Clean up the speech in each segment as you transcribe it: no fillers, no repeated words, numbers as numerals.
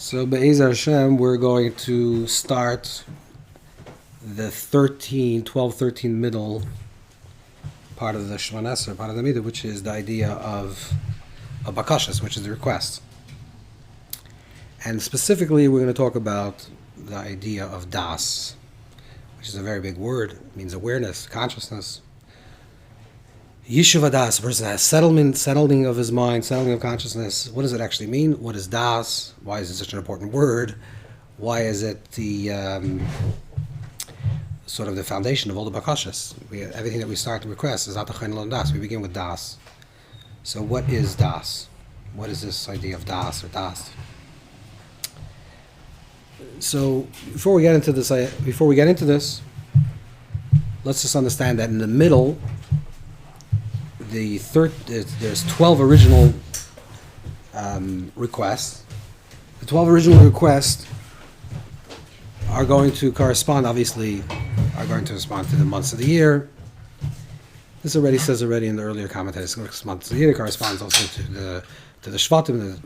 So Be'ezer Hashem, we're going to start the 13 middle part of the Shemon Esrei, part of the Amidah, which is the idea of bakashas, which is the request. And specifically, we're going to talk about the idea of Daas, which is a very big word. It means awareness, consciousness. Yishuv Daas, a person has settling of his mind, settling of consciousness. What does it actually mean? What is Daas? Why is it such an important word? Why is it the sort of the foundation of all the bakashas? Everything that we start to request is Atachin Lon Das. We begin with Daas. So what is Daas? What is this idea of Daas or Das? So before we get into this, let's just understand that in the middle, there's 12 original requests. The 12 original requests are going to correspond, obviously, to the months of the year. This says in the earlier commentaries, months of the year corresponds also to the Shvatim,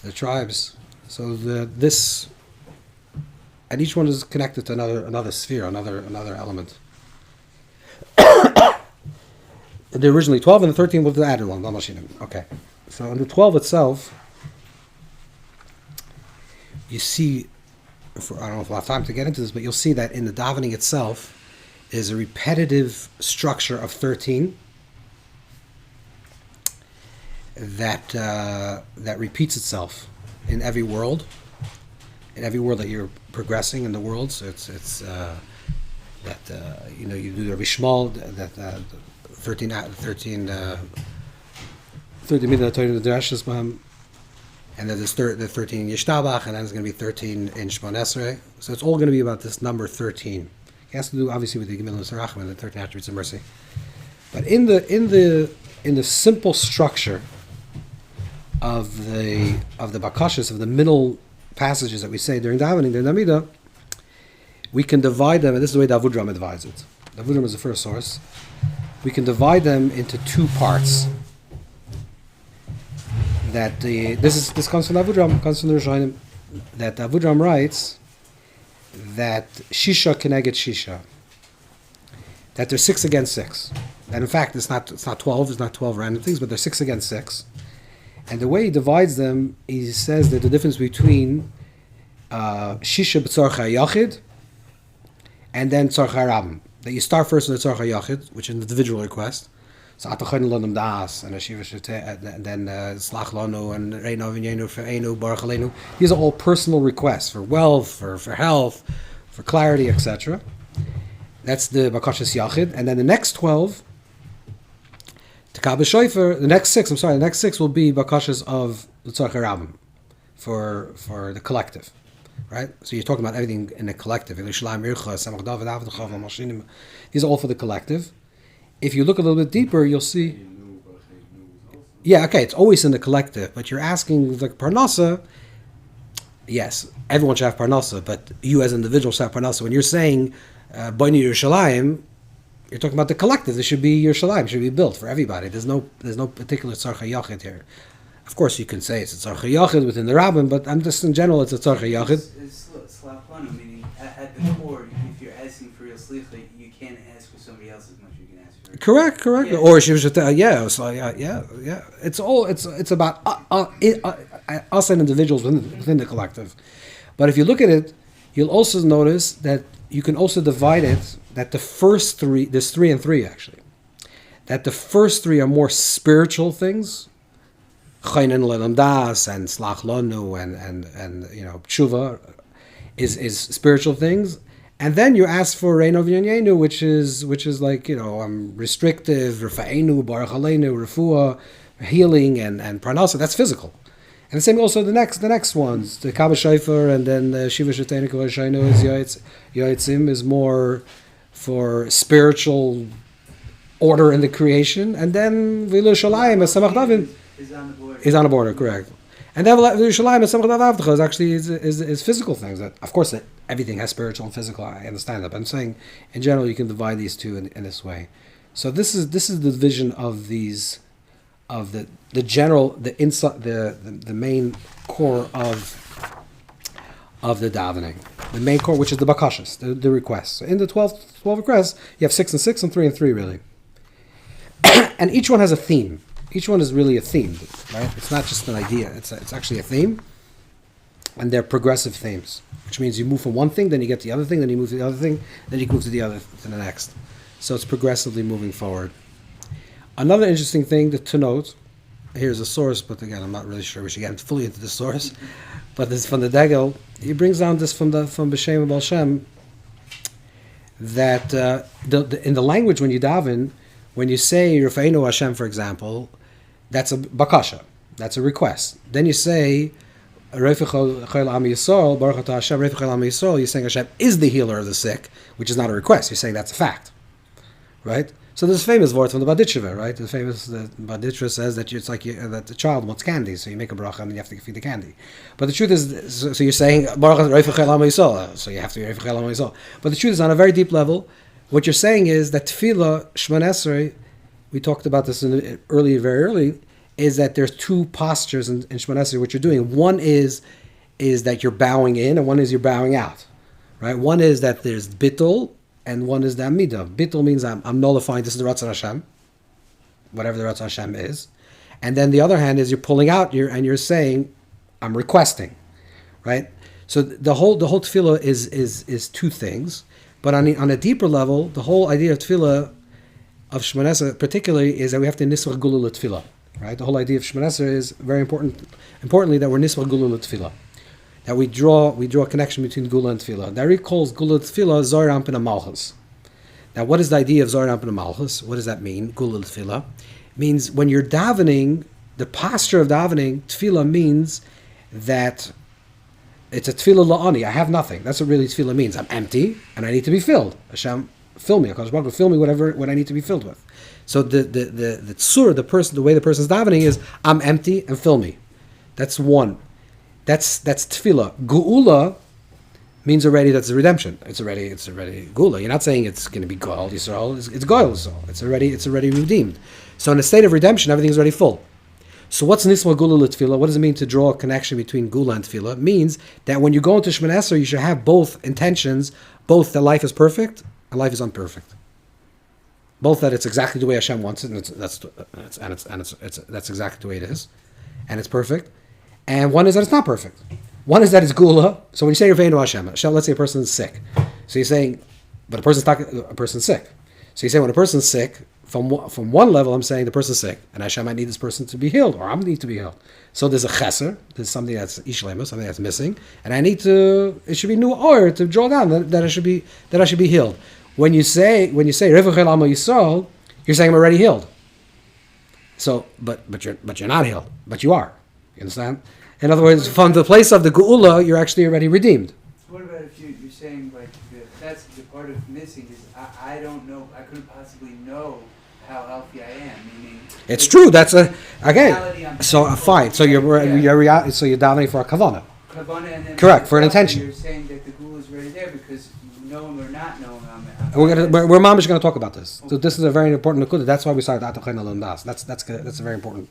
the tribes. So and each one is connected to another sphere, another element. There were originally 12, and the 13 was the added one. Okay. So in the 12 itself, you see, I don't know if we'll have time to get into this, but you'll see that in the davening itself is a repetitive structure of 13 that repeats itself in every world. In every world that you're progressing in the world, so it's you do the Rishmal, that 13 midah the Daas, and then there's the 13 Yishtabach, and then there's going to be 13 in Shemon Esrei. So it's all going to be about this number 13. It has to do obviously with the Gemilus Rachman and the 13 attributes of mercy. But in the simple structure of the bakashas, of the middle passages that we say during davening, during Amidah, we can divide them, and this is the way Davud Ram divides it. Davud Ram is the first source. We can divide them into two parts. This comes from Davud Ram, comes from the Rishonim, that Davud Ram writes that Shisha Keneged Shisha, that they're 6 against 6. That in fact it's not 12, it's not 12 random things, but they're 6 against 6. And the way he divides them, he says that the difference between Shisha b'tzorcha yachid and then tzorcha rabim. That you start first with the tzorcha yachid, which is an individual request. So Atachin Lon Das and Ashiva Shete, and then Slach Lanu and Reino V'Nyenu Fe'enu Baruch Aleinu. These are all personal requests for wealth, for health, for clarity, etc. That's the bakashas yachid, and then the next 12. The next six will be bakashas of the tzorcha rabim for the collective, right? So you're talking about everything in the collective. These are all for the collective. If you look a little bit deeper, you'll see. Yeah, okay, it's always in the collective, but you're asking the parnasa. Yes, everyone should have parnasa, but you as an individual should have parnasa. When you're saying B'nai Yerushalayim, you're talking about the collective. This should be Yerushalayim, should be built for everybody. There's no particular tzorcha yachid here. Of course, you can say it's a tzorcha yachid within the rabbin, but I'm just in general, it's a tzorcha yachid. It's slapano, meaning at the core, if you're asking for your slicha, you can't ask for somebody else as much as you can ask for. Correct. Yeah. Or she was just yeah. It's about us and individuals within the collective. But if you look at it, you'll also notice that you can also divide it. That the first three, there's 3 and 3 actually, that the first 3 are more spiritual things, Chaynen Lelam Das and Slach Lonu and Tshuva is spiritual things, and then you ask for Reino V'Nyenu, which is like restrictive, Rafa'enu, Baruch Aleinu, Refuah, healing and Parnasa. That's physical, and the same also the next ones, the Kabbalah Shofar, and then the Shiva Shetenu Kavashaynu is Yoitzim is more for spiritual order in the creation, and then V'lu Shalayim as Samach Davin is on the border, correct. And then V'lu Shalayim as Samach Davin is actually is physical things. That of course that everything has spiritual and physical. I understand that, but I'm saying in general you can divide these two in this way. So this is the division of these of the general the inside the main core of of the davening. The main core, which is the bakashas, the requests. So in the 12 requests, you have 6 and 6 and 3 and 3, really. And each one has a theme. Each one is really a theme, right? It's not just an idea. It's actually a theme. And they're progressive themes, which means you move from one thing, then you get to the other thing, then you move to the other thing, then you move to the next. So it's progressively moving forward. Another interesting thing to note, here's a source, but again, I'm not really sure we should get fully into the source. But this is from the Degel. He brings down this from B'Shem and Baal Shem, that in the language when you daven, when you say Rafa'inu Hashem, for example, that's a bakasha, that's a request. Then you say Refechol Am Yisrael, Baruch Atah Hashem, Refechol Am Yisrael. You're saying Hashem is the healer of the sick, which is not a request. You're saying that's a fact, right? So there's a famous word from the Baditcheva, right? The famous Baditcheva says that it's like that the child wants candy, so you make a bracha and you have to feed the candy. But the truth is, so you're saying Baruch Atah Refechol Am Yisrael, so you have to be Refechol Am Yisrael. But the truth is, on a very deep level, what you're saying is that Tefillah Shemon Esrei, we talked about this very early, is that there's two postures in Shemon Esrei, what you're doing. One is that you're bowing in, and one is you're bowing out, right? One is that there's bittul, and one is the Amidah. Bittul means I'm nullifying, this is the Ratzon Hashem, whatever the Ratzon Hashem is. And then the other hand is you're pulling out, and you're saying, I'm requesting, right? So the whole tefillah is two things. But on a deeper level, the whole idea of tefillah, of Shemon Esrei particularly, is that we have to nisvach gula l'tefillah, right? The whole idea of Shemon Esrei is very importantly that we're nisvach gula l'tefillah, that we draw a connection between gula and tefillah. That recalls gula l'tefillah zohar ampin malchus. Now, what is the idea of zohar ampin malchus? What does that mean? Gula l'tefillah means when you're davening, the posture of davening, tefillah means that it's a tefillah la'ani. I have nothing. That's what really tefillah means. I'm empty and I need to be filled. Hashem, fill me. HaKadosh Baruch Hu, fill me what I need to be filled with. So the tzur, the way the person's davening is, I'm empty and fill me. That's one. That's tefillah. Geula means already that's the redemption. It's already geula. You're not saying it's going to be goel Yisrael. It's goel Yisrael. It's already redeemed. So in a state of redemption, everything's already full. So what's nisma gula l'tefillah? What does it mean to draw a connection between gula and tefillah? It means that when you go into Shemon Esrei, you should have both intentions, both that life is perfect and life is imperfect. Both that it's exactly the way Hashem wants it, and that's exactly the way it is, and it's perfect. And one is that it's not perfect. One is that it's gula. So when you say Rafeinu Hashem, let's say a person is sick. So you're saying, but a person's sick. So you say when a person's sick, from one level, I'm saying the person's sick, and Hashem, I need this person to be healed, or I need to be healed. So there's a chesed, there's something that's ishlema, something that's missing, and it should be new oil to draw down that I should be healed. When you say Revachel Amo Yisrael, you're saying I'm already healed. So, but you're not healed, but you are. You understand? In other words, from the place of the geula, you're actually already redeemed. So what about if you're saying like that's the part of missing is I don't know, I couldn't possibly know how healthy I am. Meaning it's true. That's again. So fine. So you're davening for a kavanah. And then correct, for an intention. You're saying that the gula is already there because knowing or not knowing, we're mamish going to talk about this. So this is a very important nekuda. That's why we started Atachin Alon Daas. That's a very important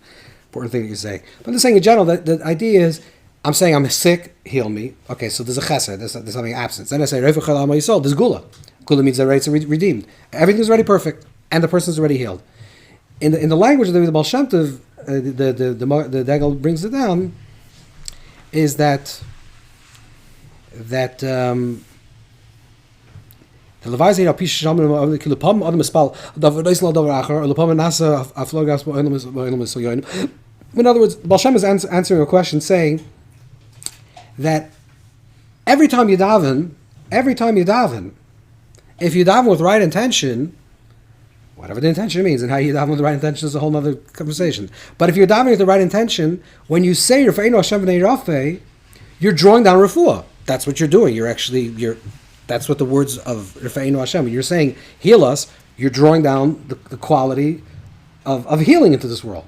thing that you say. But I'm saying in general that the idea is, I'm saying I'm sick, heal me. Okay, so there's a chesed, there's something absence. Then I say Refechel Amo Yisrael. There's gula. Gula means that it's redeemed. Everything's already perfect, and the person's already healed. In the language of the Baal Shem Tov, the Degel brings it down, is that the Levi's of Pish Shamim of the Kilupam Adam Espal Davar Daisla Davar Acher or Lupam Nasa Aflogas Boelim. In other words, Baal Shem is answering a question saying that every time you daven, if you daven with right intention, whatever the intention means, and how you daven with the right intention is a whole other conversation. But if you're davening with the right intention, when you say Rafeinu Hashem v'nei Rafeh, you're drawing down refuah. That's what you're doing. That's what the words of Rafeinu Hashem. When you're saying heal us, you're drawing down the quality of healing into this world.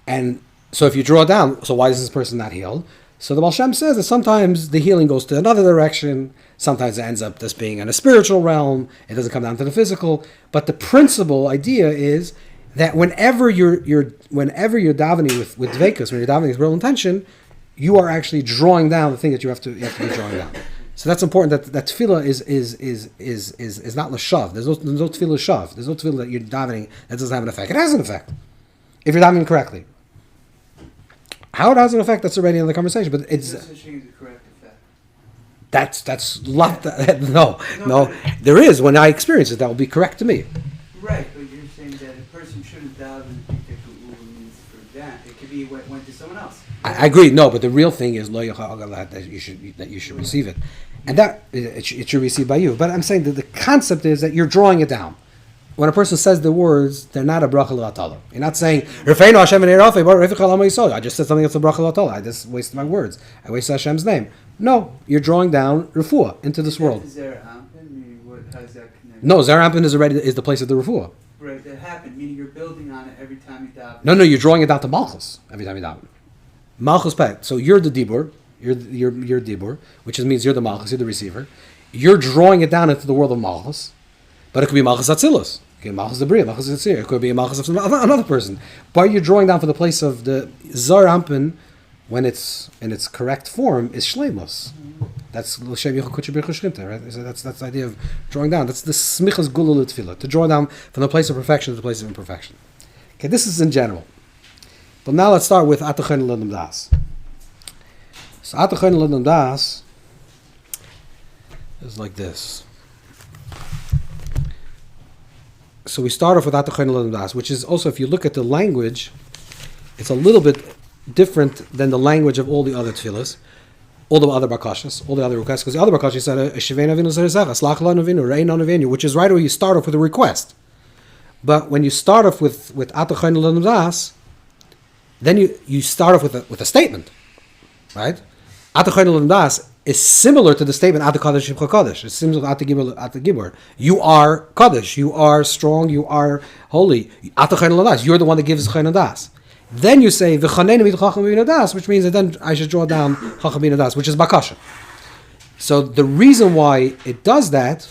And so if you draw down, so why is this person not healed? So the Baal Shem says that sometimes the healing goes to another direction. Sometimes it ends up just being in a spiritual realm. It doesn't come down to the physical. But the principal idea is that whenever you're davening with dveikus, when you're davening with real intention, you are actually drawing down the thing that you have to be drawing down. So that's important. That tefillah is not l'shav. There's no tefillah shav. There's no tefillah that you're davening that doesn't have an effect. It has an effect if you're davening correctly. How it has an effect, that's already in the conversation. But it's There's such thing as a correct effect. that's lot. No. There is. When I experience it, that will be correct to me. Right, but you're saying that a person shouldn't daven means for that. It could be went to someone else. I agree. No, but the real thing is that you should receive it, and that it should be received by you. But I'm saying that the concept is that you're drawing it down. When a person says the words, they're not a bracha l'atala. You're not saying Refeinu Hashem I just said something that's a bracha l'atala. I just wasted my words. I wasted Hashem's name. No, you're drawing down refuah into this world. How does that connect? No, Zera Ampin is the place of the refuah. Right, that happened. Meaning you're building on it every time you daven. No, you're drawing it down to Malchus every time you daven. Malchus pet. So you're the dibur, you're dibur, which means you're the Malchus, you're the receiver. You're drawing it down into the world of Malchus, but it could be Malchus Atzilus, it could be Malchus Debriya, Malchus Yitzir, it could be a Malchus of another person. But you're drawing down for the place of the Zar Ampin when it's in its correct form is Shleimus. That's L'Shem Yichud Kutshe Birchu Shrinta, right? So that's the idea of drawing down. That's the Smichas Gulul Tefillah, to draw down from the place of perfection to the place of imperfection. Okay, this is in general. But now let's start with Atachan Ladam Daas. So Atachan Ladam Daas is like this. So we start off with Atachan Ladam Daas, which is also, if you look at the language, it's a little bit different than the language of all the other tefillahs, all the other bakashas, all the other requests, because the other bakashas said, which is right away you start off with a request. But when you start off with Atachan Ladam Daas, then you start off with a statement, right? Atachan Ladam Daas is similar to the statement Ata Kadosh Shimcha Kadosh. It's similar to Ata Gibor. You are Kadosh. You are strong. You are holy. Atachan Ladam Daas. You're the one that gives Chayna Das. Then you say V'chanenu mit Chacham B'Bina Das, which means that then I should draw down Chacham B'Bina Das, which is Bakasha. So the reason why it does that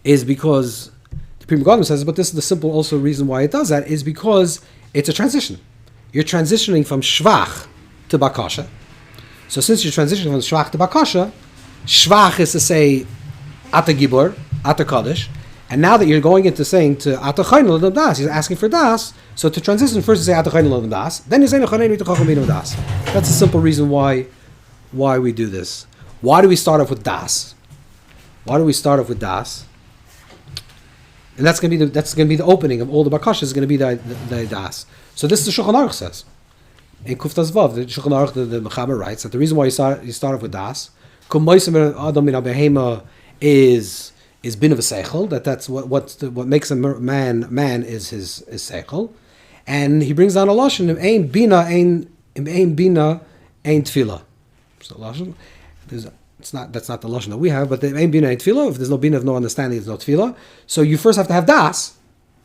is because the Pri Megadim says, but this is the simple also reason why it does that is because it's a transition. You're transitioning from Shvach to Bakasha. So since you're transitioning from Shvach to Bakasha, Shvach is to say Ata Gibor, Ata Kaddish, and now that you're going into saying to Ata Chaynu L'Adam Das, he's asking for Das, so to transition first you say Ata Chaynu L'Adam Das, then you say Chanenu Chacham B'Bina Das. That's a simple reason why we do this. Why do we start off with Das? Why do we start off with Das? And that's going to be the opening of all the Bakashas, is going to be the Das. So this is the Shulchan Aruch says. In Kuftas Vav, the Shulchan Aruch, the Mechaber writes that the reason why you start off with Das, Adam min Behema is bin of a seichel, that's what makes a man is his seichel, and he brings down a lashon ein bina ein tefillah. So lashon, that's not the lashon that we have, but the ein bina ein tefillah. If there's no bina, no understanding, there's no tefillah. So you first have to have das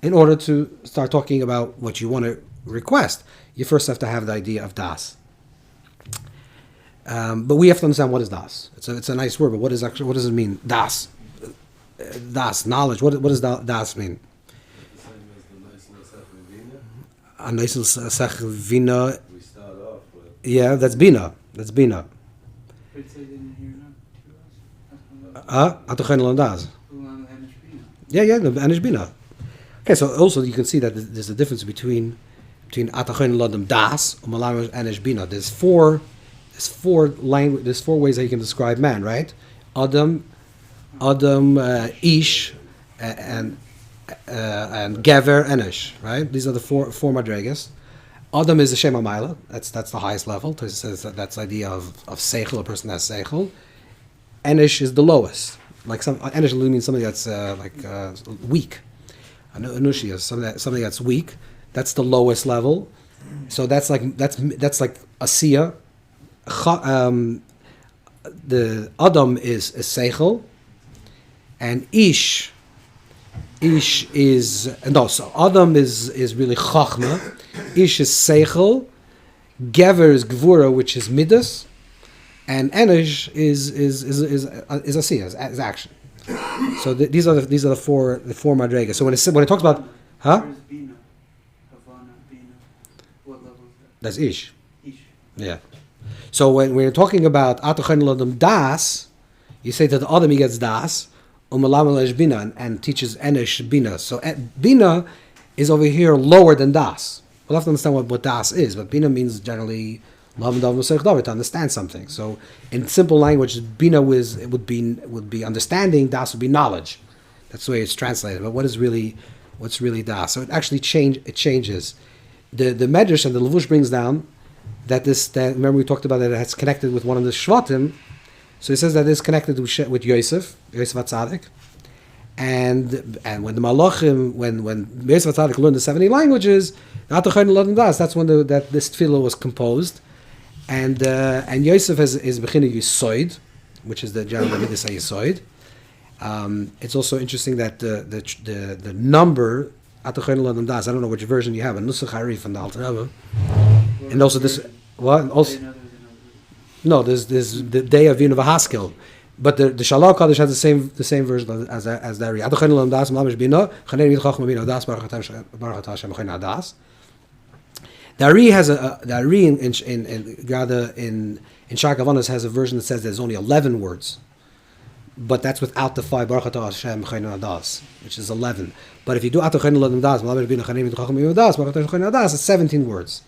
in order to start talking about what you want to request. You first have to have the idea of das. But we have to understand what is das. It's a nice word, but what does it mean? Das. Das, knowledge. What does das mean? A nice sech vina. We start off with. Yeah, that's bina. That's bina. But it says in here not. Atachan Ladam Das. Yeah, the anish bina. Okay, so also you can see that there's a difference between Atachan Ladam Das and anish bina. There's four ways that you can describe man, right? Adam, Ish, and Gever, Enish, right? These are the four madregas. Adam is the Shem HaMayla. That's the highest level. It says that's the idea of seichel. A person has seichel. Enish is the lowest. Like Enish means somebody that's weak. Anushi is something that's weak. That's the lowest level. So that's like Asiya. The Adam is seichel. And Ish is so Adam is really Chachma, Ish is Seichel, Gever is Gvura, which is Midas, and Enish is Asiyah, is action. So these are the four madregas. So when it talks about Where's Bina? Havana, Bina. What level is that? that's Ish. Ish. Yeah. So when we're talking about Atochen Lodam Das, you say that the Adam he gets Das, Bina, and teaches Enesh Bina. So Bina is over here lower than Das. We'll have to understand what Das is, but Bina means generally to understand something. So in simple language, Bina would be understanding, Das would be knowledge. That's the way it's translated. But what's really Das? So it actually changes. The Medrash and the Levush brings down that remember we talked about that it's connected with one of the Shvatim. So he says that it's connected with Yosef HaTzadik, and when the Malachim, when Yosef HaTzadik learned the 70 languages, that's when this tefillah was composed, and Yosef is Bechina Yisoid, which is the general Midas Yisoid. It's also interesting that the number Atochen L'Adam Das, I don't know which version you have, a Nusach Harif from the Alter Rebbe, and also this what also. No, there's the day of Yinu V'Haskell, but the Shalom Kaddish has the same version as the Ari. Atochen L'Adam Das Mamish Bina Chanei Yid Chachma Bina Das Baruch Atah Hashem Chayna Das. The Ari has the Ari in Shar Kavanos has a version that says there's only 11 words. But that's without the 5 Baruch Atah Hashem Chayna Das, which is 11. But if you do Atochen L'Adam Das, Mamish Bina Chanei Yid Chachma Bina Das Baruch Atah Hashem Chayna Das, it's 17 words.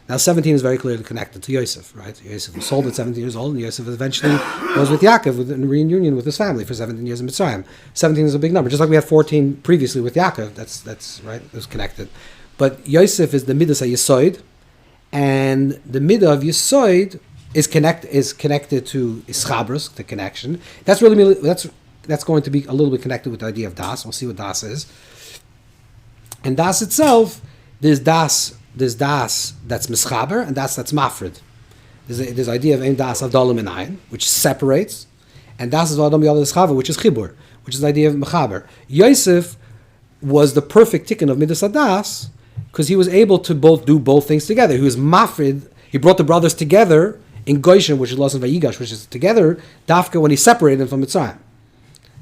Now 17 is very clearly connected to Yosef, right? Yosef was sold at 17 years old, and Yosef eventually was with Yaakov in reunion with his family for 17 years in Mitzrayim. 17 is a big number, just like we had 14 previously with Yaakov. That's right. It was connected, but Yosef is the Midas HaYesoid, and the Midah of Yesoid is connected to Ischabros, the connection. That's going to be a little bit connected with the idea of Das. We'll see what Das is. And Das itself, there's Das that's mischaber, and that's mafrid. There's idea of ein das avdalim in ayin, which separates, and das is adam yad mischaber, which is chibur, which is the idea of mechaber. Yosef was the perfect tikkun of midas hadas because he was able to do both things together. He was mafrid. He brought the brothers together in Goshen, which is lost in Vayigash, which is together dafka when he separated them from Mitzrayim.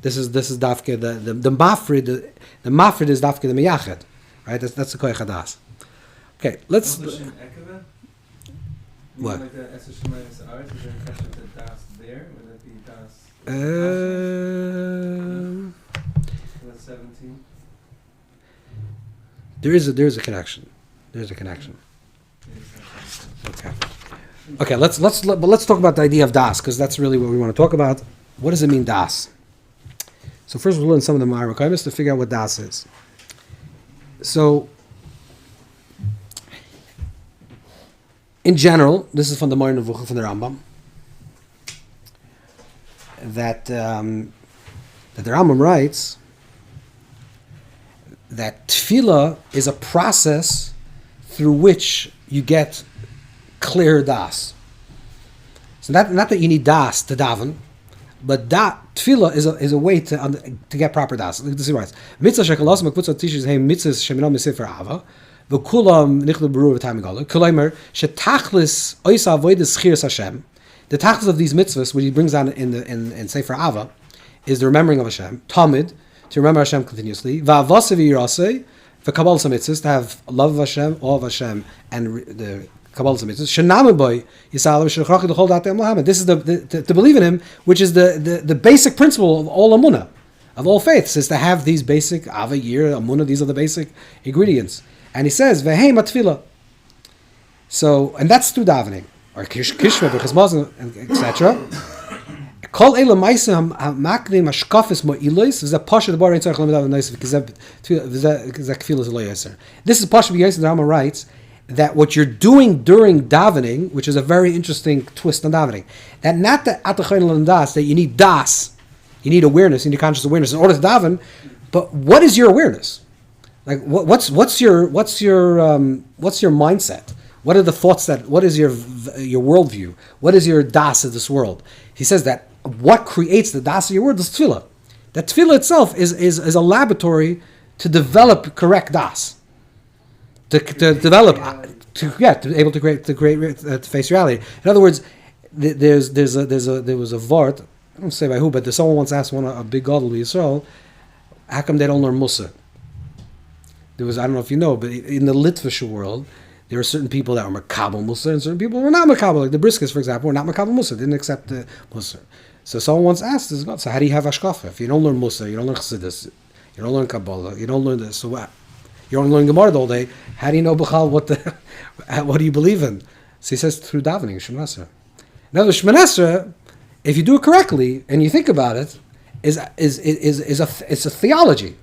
This is dafka the mafrid. The mafrid is dafka the meyached, right? That's the koyach hadas. Okay, let's. What? Like the is there a connection to Das there? Would that be Das? That's 17. There is a connection. There's a connection. Okay. Let's talk about the idea of Das, because that's really what we want to talk about. What does it mean, Das? So first we'll learn some of the Ma'ar Kaimis to figure out what Das is. So. In general, this is from the Morning of Vucha from the Rambam, that the Rambam writes that tefillah is a process through which you get clear das. So not that you need das to daven, but tefillah is a way to get proper das. This is right. Mitzvah shekalos makvutza tishes hey mitzvahs sheminam misifar ava. V'kulam nichlu beru v'tamigala. Kulaymer shetachlis oisa avodas chiras Hashem. The tachlis of these mitzvahs, which he brings down in Sefer Ava, is the remembering of Hashem. Tamid, to remember Hashem continuously. Va'avasa v'yirasei, v'kabal mitzvahs, to have love of Hashem, awe of Hashem, and the kabal mitzvahs. Shenamim boy yisalav shechrachi l'chol datem Muhammad. This is to believe in him, which is the basic principle of all amunah, of all faiths, is to have these basic Ava, Yir, amunah. These are the basic ingredients. And he says, "V'hei matfila." So, and that's through davening, or kishma, b'chazmaz, etc. Kol eila ma'asim ha'makdim ha'shkafis mo'ilos v'zeh pasha d'bar ein tzarich l'medav v'naisiv v'zeh kfilas lo yaser. This is pasha b'yaser. The Rambam writes that what you're doing during davening, which is a very interesting twist on davening, that not that atachayin l'ndas, that you need das, you need awareness, you need conscious awareness in order to daven, but what is your awareness? Like what's your mindset? What are the thoughts what is your worldview? What is your das of this world? He says that what creates the das of your world is tefillah. That tefillah itself is a laboratory to develop correct das. To develop to be able to create to face reality. In other words, there was a vart. I don't say by who, but someone once asked a big gadol Yisrael, how come they don't learn Musa? There was, I don't know if you know, but in the Litvish world, There are certain people that were Makabal Musa and certain people were not Makabal. Like the Briskets, for example, were not Makabal Musa, didn't accept the Musa. So someone once asked this God, so how do you have Ashkafa? If you don't learn Musa, you don't learn Chassidus, you don't learn Kabbalah, you don't learn this, so what? You're only learning Gemara the whole day. How do you know B'chal what do you believe in? So he says through davening, Shemoneh Esrei. Now the Shemoneh Esrei, if you do it correctly and you think about it, is a theology.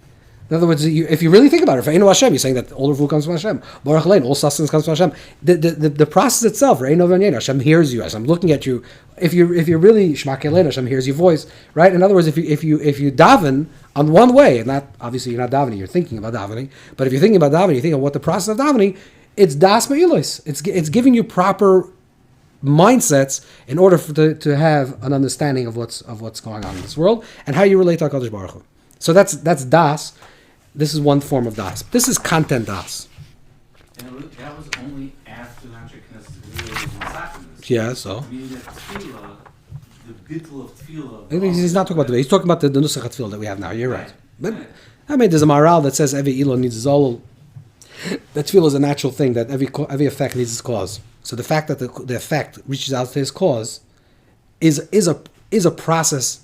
In other words, if you really think about it, for Eino Hashem, you're saying that all refu comes from Hashem. Baruch Aleinu, all sustenance comes from Hashem. The process itself, Eino V'Yein, Hashem hears you. Hashem looking at you. If you're really Shema Keleinu, Hashem hears your voice, right? In other words, if you daven on one way, and not obviously you're not davening, you're thinking about davening. But if you're thinking about davening, you think of what the process of davening. It's das me'ilos. It's giving you proper mindsets in order to have an understanding of what's going on in this world and how you relate to HaKadosh Baruch Hu. So that's das. This is one form of das. This is content das. And that was only after the Anshe Knesset. Yeah, so. Meaning that tefillah, the bittul of tefillah. He's not talking about the. He's talking about the nusach tefillah that we have now. You're right. But I mean, there's a maral that says every ilo needs his own. That tefillah is a natural thing. That every effect needs its cause. So the fact that the effect reaches out to his cause is a process,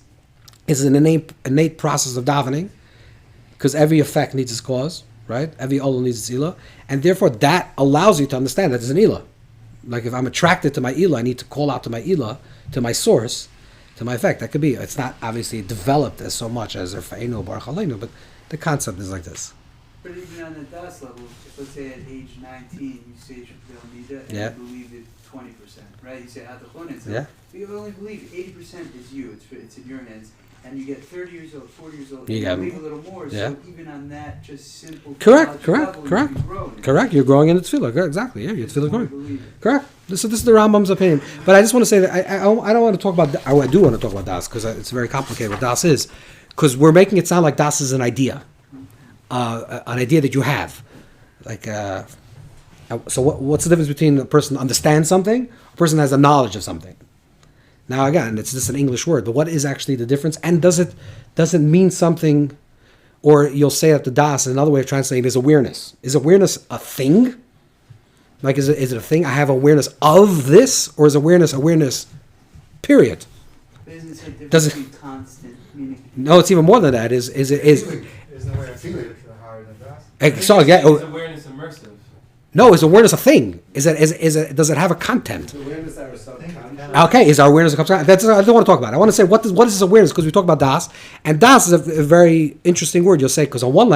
is an innate process of davening. Because every effect needs its cause, right? Every olah needs its ilah, and therefore that allows you to understand that there's an ilah. Like if I'm attracted to my ilah, I need to call out to my ilah, to my source, to my effect. That could be. It's not obviously developed as so much as Rafa'inu Baruch Aleinu, but the concept is like this. But even on the Das level, if let's say at age 19 you say Amidah and you believe it 20%, right? You say Atachon, so you only believe 80% is you. It's in your hands. And you get 30 years old, 40 years old, you believe a little more. So even on that just simple correct. Level, You're growing in the tefillah. Exactly. Yeah, your tefillah is growing. Correct. This is the Rambam's opinion. But I just want to say that I don't want to talk about. I do want to talk about Das because it's very complicated what Das is, because we're making it sound like Das is an idea that you have. Like, so what's the difference between a person understands something, a person has a knowledge of something? Now again, it's just an English word, but what is actually the difference? And does it mean something? Or you'll say that the Das, another way of translating it is awareness. Is awareness a thing? Like is it a thing? I have awareness of this, or is awareness, period? Does it constant meaning? No, it's even more than that. Is feeling higher than Das? Is awareness immersive? No, is awareness a thing? Does it have a content? Awareness that content. Okay, is our awareness a content? That's I don't want to talk about it. I want to say what is this awareness, because we talk about Das, and Das is a very interesting word. You'll say, because on one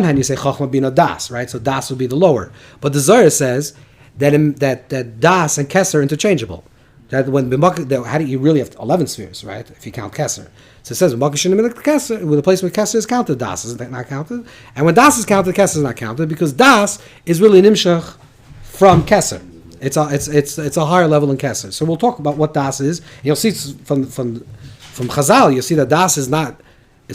hand you say Chachma Bina Das, right? So Das would be the lower, but the Zohar says that Das and Keser are interchangeable. That when how do you really have 11 spheres, right? If you count Keser. So it says when the place where Keser is counted, Das is not counted, and when Das is counted, Keser is not counted, because Das is really Nimshach from Keser. It's a higher level than Keser. So we'll talk about what Das is. And you'll see from Chazal, you'll see that Das is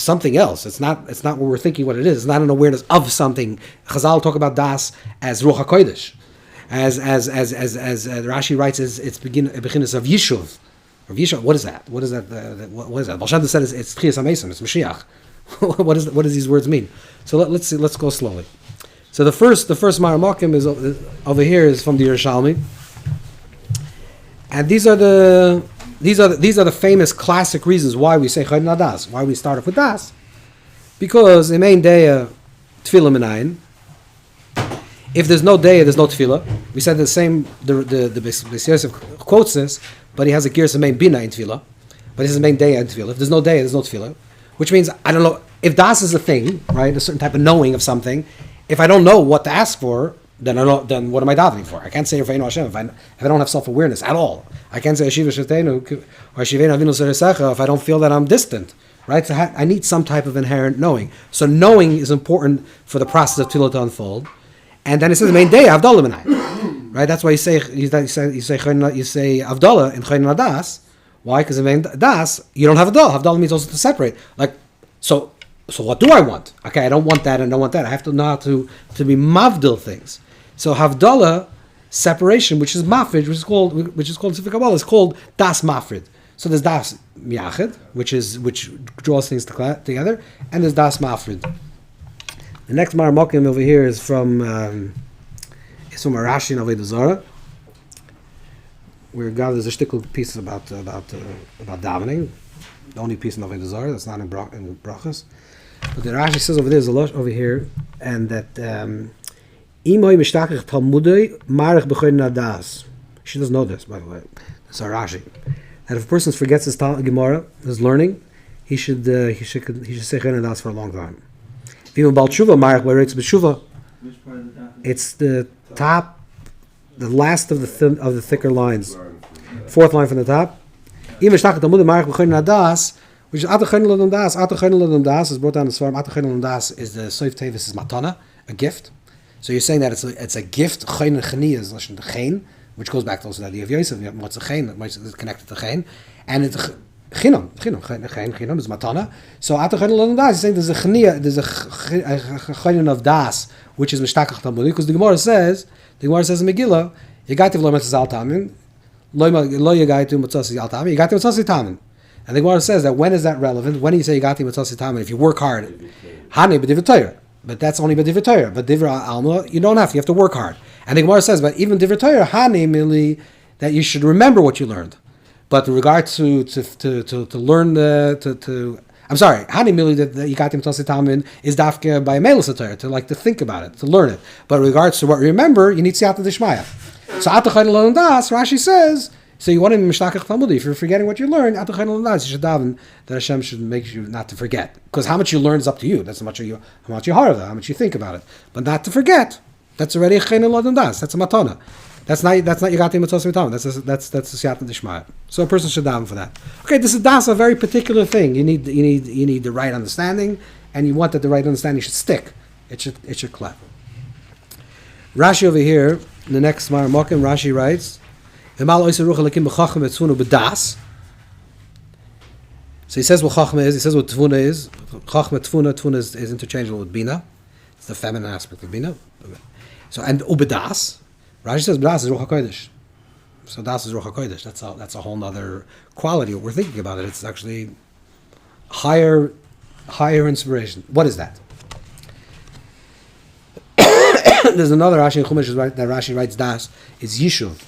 something else. It's not what we're thinking what it is. It's not an awareness of something. Chazal talk about Das as Ruach HaKodesh. As Rashi writes, it's beginnings of Yishuv. Of Yishuv. What is that? What is that? What is that? Baal Shem Tov said it's Tchias HaMesim. It's Mashiach. What does these words mean? So let's see. Let's go slowly. So the first Maramakim is over here is from the Yerushalmi, and these are the famous classic reasons why we say Chayim Das, why we start off with Das, because the main day Tefillah Minayin. If there's no day, there's no tefillah. We said the same. The Beis Yosef quotes this, but he has a Giras main bina in tefillah, but this is main day in tefillah. If there's no day, there's no tefillah, which means I don't know if Das is a thing, right? A certain type of knowing of something. If I don't know what to ask for, then what am I davening for? I can't say Rafa'inu Hashem if I don't have self-awareness at all. I can't say Ashiva Shetenu or Shivenu Avinu Seresecha if I don't feel that I'm distant. Right? So I need some type of inherent knowing. So knowing is important for the process of tefillah to unfold. And then it says the main day Avdallah Minai. Right? That's why you say Avdallah in Chayin Das. Why? Because in main Das you don't have Avdallah. Avdallah means also to separate. Like so what do I want? Okay, I don't want that and don't want that. I have to know how to be mavdil things. So Havdalah, separation, which is mafrid, which is called Sifik Kabbalah, is called Das Mafrid. So there's Das Miyachid, which draws things together, and there's Das Mafrid. The next Maramakim over here is from It's from a Rashi in Avodah Zarah, where God there's a shtickle piece about davening. The only piece in Avodah Zarah that's not in brachas. But the Rashi says over there is a lot over here, and that Imoy mishtachich talmudei marich b'choyin daas. She doesn't know this, by the way. That's our Rashi. That if a person forgets his Gemara, his learning, he should say choyin daas for a long time. Even Baal Tshuva marich b'reitz b'shuva. It's the top, the last of the thicker lines. Fourth line from the top. Even mishtachich talmudei marich b'choyin daas. Which is Ata Choyin Daas. Ata Choyin Daas is brought down in the Svarim. Ata Choyin Daas is the Soif Tevis is Matana, a gift. So you're saying that it's a gift. Choyin and Chani is lashon Chen, which goes back to also the idea of Yosef. What's a Chen? It's connected to Chen, and it's Chinam is Matana. So Ata Choyin Daas is saying there's a Choyin of Das, which is Mishtakach Talmudi, because the Gemara says in Megillah, Yagativ lo Matzah Al Tamin, lo Yagaitu Matzah Al Tamin, Yagativ Matzah Tamin. And the Gemara says that when is that relevant? When do you say Yagati Matzasi Tamin? If you work hard, Hani b'divrei Torah, but that's only b'divrei Torah. But divrei alma, you don't have to. You have to work hard. And the Gemara says, but even divrei Torah, Hani merely that you should remember what you learned. But in regard to learn I'm sorry, Hani merely that Yagati Matzasi Tamin is dafke by a meilus Torah to think about it, to learn it. But in regards to what you remember, you need siyata d'shmaya. So Ata Choyin Lo Das, Rashi says. So you want to be mishlakach talmudi. If you're forgetting what you learned, at the Choyin Lo Das, you should daven that Hashem should make you not to forget. Because how much you learn is up to you. That's how much you heart of it, how much you think about it. But not to forget. That's already a Choyin Lo Das. That's a matana. That's not Yagati Matzos V'Tam. That's the Siyata D'Shmaya. So a person should daven for that. Okay, this is Das, a very particular thing. You need the right understanding, and you want that the right understanding should stick. It should clap. Rashi over here, in the next Mokim, Rashi writes. So he says what Chachma is. He says what Tfuna is. Chachma, Tfuna is interchangeable with Bina. It's the feminine aspect of Bina. So and Ubedas, Rashi says Das is Ruach HaKodesh. So Das is Ruach HaKodesh. That's a whole other quality. What we're thinking about it. It's actually higher inspiration. What is that? There's another Rashi in Chumash that Rashi writes Das is Yishuv,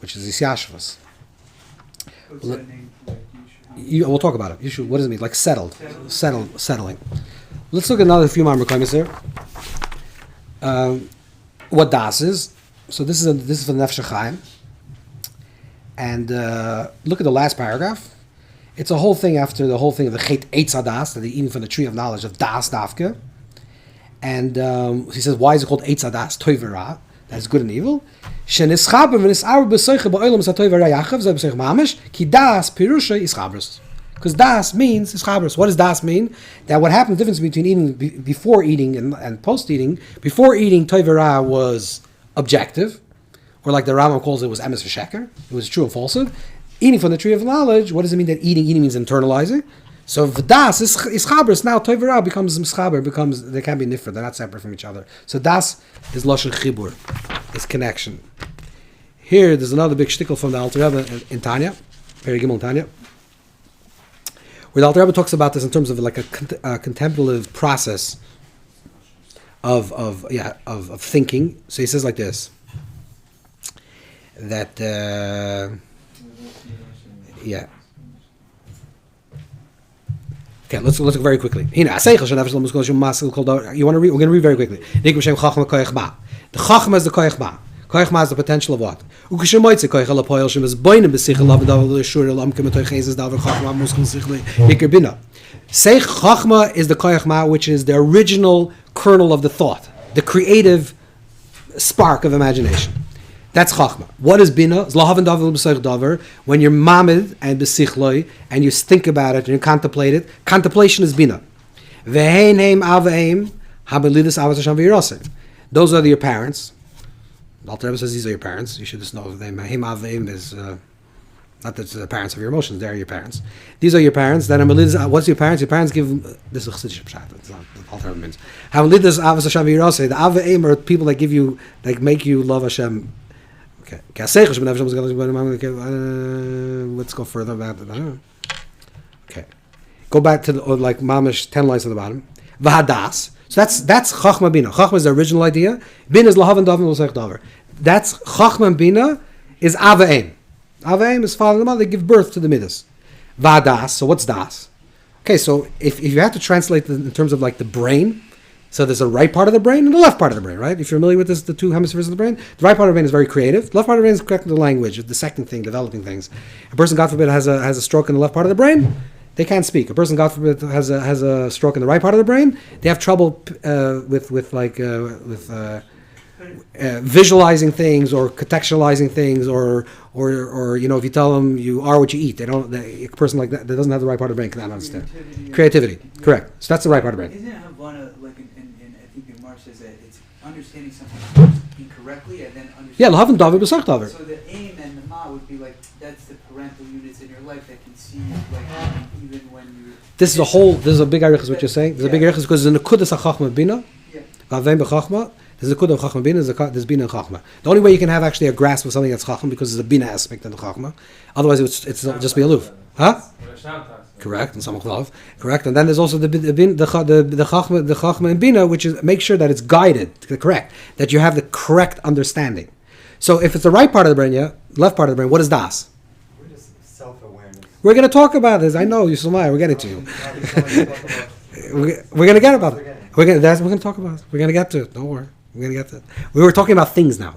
which is Isyashvas. What's that name? We'll talk about it. Yishuv, what does it mean? Like settling. Let's look at another few more Mekaymis here. What Das is. So this is for Nefesh HaChaim. And look at the last paragraph. It's a whole thing after the whole thing of the Chet Eitz HaDas, that they're eating from the tree of knowledge of Das Dafke. And he says, why is it called Eitz HaDas? Toiv v'ra. That's good and evil. Because Das means ischabros. What does Das mean? That what happens, the difference between eating before eating and post eating. Before eating, toiv v'ra was objective, or like the Rambam calls it, was emes v'sheker. It was true and falsehood. Eating from the tree of knowledge. What does it mean that eating? Eating means internalizing. So if Das is chabris, now toiv v'ra becomes mischaber, they can't be nifra, they're not separate from each other. So Das is lashon chibur, is connection. Here, there's another big shtickle from the Alter Rebbe in Tanya, Peri Gimel Tanya, where the Alter Rebbe talks about this in terms of like a contemplative process of thinking. So he says like this, that Okay, let's look very quickly. You want to read? We're going to read very quickly. The Chachma is the Koyach Ba. Koyach Ma is the potential of what? Say Chachma is the Koyach Ma, which is the original kernel of the thought, the creative spark of imagination. That's Chachma. What is Bina? When you're mamid and besichloi and you think about it and you contemplate it, contemplation is Bina. Those are your parents. The Alter Rebbe says these are your parents. You should just know them. Heim Avim is not that it's the parents of your emotions. They're your parents. These are your parents. Then what's your parents? Your parents give this is Chassidish pshat. That's not what the Alter Rebbe means. Hamalidas Avos Hashem v'Yiraseh. The Avim are people that give you, like make you love Hashem. Okay. Let's go further back. Okay. Go back to like Mamish 10 lines at the bottom. Vahadas. So that's Chachma Bina. Chachma is the original idea. Bina is Lahavan Davar L'Sech Davar. That's Chachma and Bina is Ava Ein. Ava Ein is father and mother. They give birth to the Midas. Vadas. So what's Das? Okay, so if you have to translate in terms of like the brain, so there's a right part of the brain and the left part of the brain, right? If you're familiar with this, the two hemispheres of the brain, the right part of the brain is very creative. The left part of the brain is connected to language, dissecting things, developing things. A person, God forbid, has a stroke in the left part of the brain, they can't speak. A person, God forbid, has a stroke in the right part of the brain, they have trouble with visualizing things or contextualizing things, or if you tell them you are what you eat, a person like that doesn't have the right part of the brain cannot understand. Creativity, correct. So that's the right part of the brain. Isn't it Havana, like in I think in Mark says that it's understanding something incorrectly and then understanding. Yeah, Lahavan Davar B'Sech Davar. So the aim and the ma would be like that's the parental units in your life that can see like even when you're. This is a big arichas what you're saying. There's a big arichas because there's a nekudas hachachma bina, v'avem b'chachma. There's a kudah of chachma bina. There's bina and chachma. The only way you can have actually a grasp of something that's chachma because there's a bina aspect in the chachma. Otherwise, it's just be aloof. Huh? Correct, and samachlav. Correct, and then there's also the chachma and bina, which is make sure that it's guided, correct, that you have the correct understanding. So if it's the right part of the brain, left part of the brain, what is das? We're just self-awareness. We're going to talk about this. I know, Yisumai, we're getting to you. We're going to get about it. We're going to talk about it. We're going to get to it. Don't worry. We're going to get to it. We were talking about things now.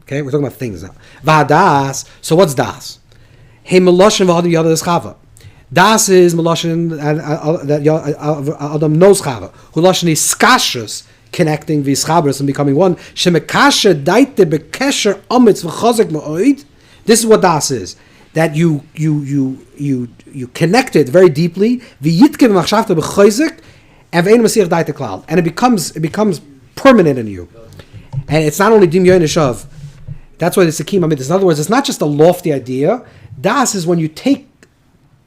Okay? We're talking about things now. Vadas. So what's das? Hey, Meloshin v'adam yada is chava. Das is Meloshin that Adam knows chava. Who Loshin is skashus, connecting v'schabras and becoming one. Shemekasha daite bekesher amitz v'chazek ma'oid. This is what das is. That you connect it very deeply. V'yitke v'machshavta b'chazek and v'ein masich daite klal. And it becomes permanent in you. And it's not only dimyon shav. That's why it's a kima midas. In other words, it's not just a lofty idea. Das is when you take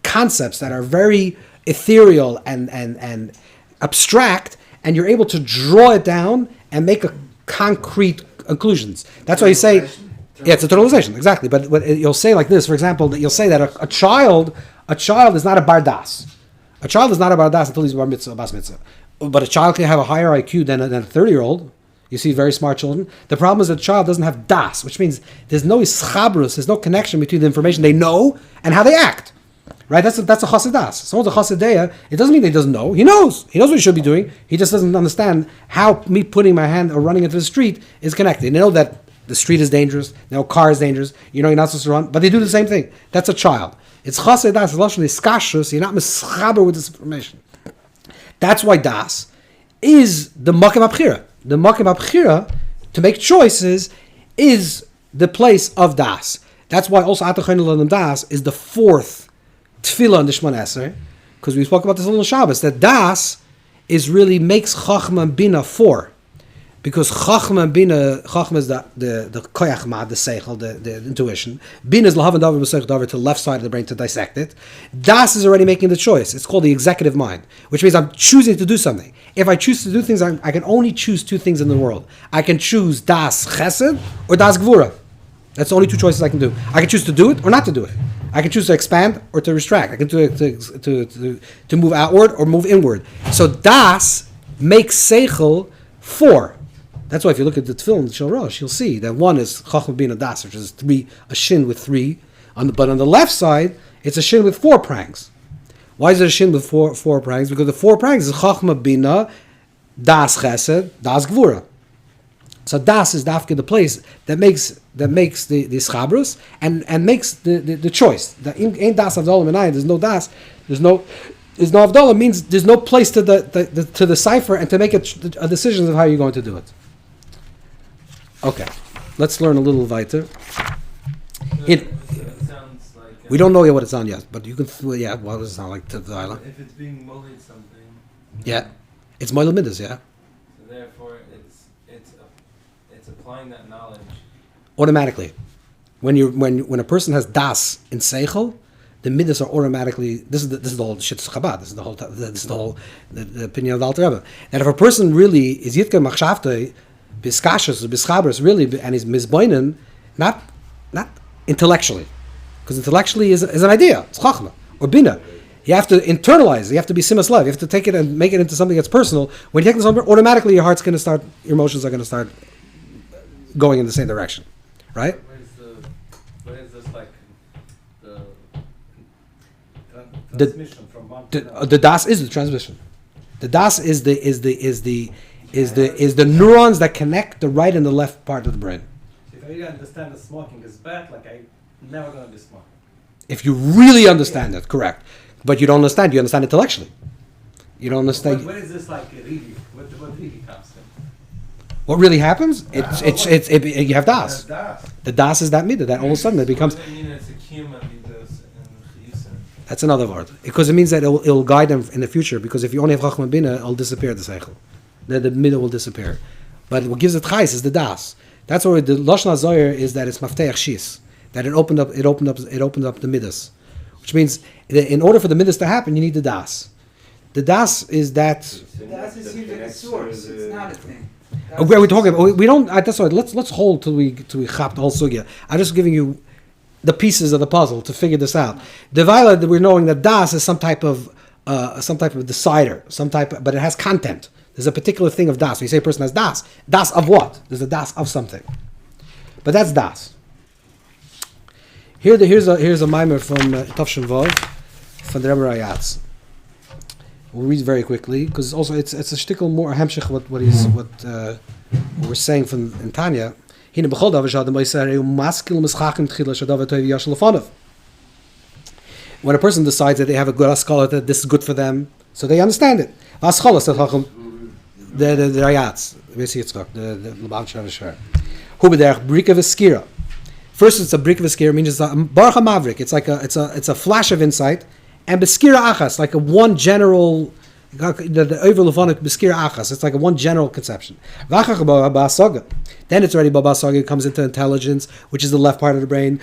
concepts that are very ethereal and abstract, and you're able to draw it down and make a concrete conclusions. That's why you say, yeah, it's a totalization, exactly. But you'll say like this, for example, that you'll say that a child is not a bardas. A child is not a bardas until he's bar mitzvah, bas mitzvah. But a child can have a higher IQ than a 30-year-old. You see very smart children. The problem is that a child doesn't have das, which means there's no ischabrus, there's no connection between the information they know and how they act. Right? That's a chassid das. Someone's a chassidea, it doesn't mean that he doesn't know. He knows. He knows what he should be doing. He just doesn't understand how me putting my hand or running into the street is connected. They know that the street is dangerous, a car is dangerous, you're not supposed to run, but they do the same thing. That's a child. It's chassid das, it's lashon iskashus, you're not mischaber with this information. That's why das is the makom abchira. The makom abchira, to make choices, is the place of das. That's why also Atachon Das is the fourth tefillah in the Shemon Esrei, because we spoke about this a little Shabbos, that das is really makes Chachma and Bina four. Because Chachma and Bina, Chachma is the koyach ma, the seichel, the intuition. Bina is lahavan davar b'seich davar to the left side of the brain to dissect it. Das is already making the choice. It's called the executive mind, which means I'm choosing to do something. If I choose to do things, I can only choose two things in the world. I can choose das chesed or das gvura. That's the only two choices I can do. I can choose to do it or not to do it. I can choose to expand or to retract. I can do it to move outward or move inward. So das makes seichel four. That's why if you look at the tefillin, the Shel Rosh, you'll see that one is Chachma Bina Das, which is a shin with three. But on the left side, it's a shin with four prangs. Why is it a shin with four prangs? Because the four prangs is Chachma Bina, Das Chesed, Das Gvura. So Das is dafke the place that makes the schabrus and makes the choice. Ain't Das Avdollah Menayim. There's no Das. There's no Avdollah means there's no place to the cipher and to make a decision of how you're going to do it. Okay, let's learn a little weiter. We don't know yet what it's on yet, but you can. What does it sound like to the island? If it's being molded something. Yeah, it's moiled midas. Yeah. So therefore, it's applying that knowledge automatically. When a person has das in seichel, the midas are automatically. This is the whole shit Chabad. This is the whole opinion of the Alter Rebbe. That if a person really is yitka machshavtei, biskashus, bischabers, really, and he's mizboinen, not intellectually, because intellectually is an idea. It's chachma or bina. You have to internalize. You have to be simas lev. You have to take it and make it into something that's personal. When you take it somewhere, automatically your heart's going to start, your emotions are going to start going in the same direction, right? Where is this like the The- transmission from one to another? The das is the transmission. The das is the neurons that connect the right and the left part of the brain. So if I really understand that smoking is bad, like I'm never gonna be smoking. If you really understand it, correct. But you don't understand. You understand intellectually. You don't understand. Where is this like really? What really comes in? What really happens? You have das. Das. The das is that midah. That all of a sudden it becomes. What does it mean it's a kiyum and midas and chiyusin? That's another word. Because it means that it'll guide them in the future. Because if you only have chachma bina, it'll disappear the seichel. The midah will disappear. But what gives it chayis is the das. That's why the lashon hazoyer is that it's mafteach shis. That it opened up the midas, which means that in order for the midas to happen, you need the das. The das is that. That's just seems like a source. It's not a thing. We're talking about. We don't. That's why. Let's hold till we chap the whole sugya. I'm just giving you the pieces of the puzzle to figure this out. The viola that we're knowing that das is some type of decider, but it has content. There's a particular thing of das. When you say a person has das of what? There's a das of something, but that's das. Here's a mimer from Tavshin Vav from the Rebbe Rayatz. We'll read very quickly because also it's a shtickle more hamshich what we're saying from in Tanya. When a person decides that they have a good scholar that this is good for them, so they understand it. The Rayatz, the Laban Shavashar. Who b'derech brika v'skira. First, it's a brik v'skira, means it's a baruch mavrik. It's a flash of insight, and b'skira achas, like a one general, the over lefonic b'skira achas. It's like a one general conception. V'achach ba'asaga. Then it's already ba'asaga. It comes into intelligence, which is the left part of the brain.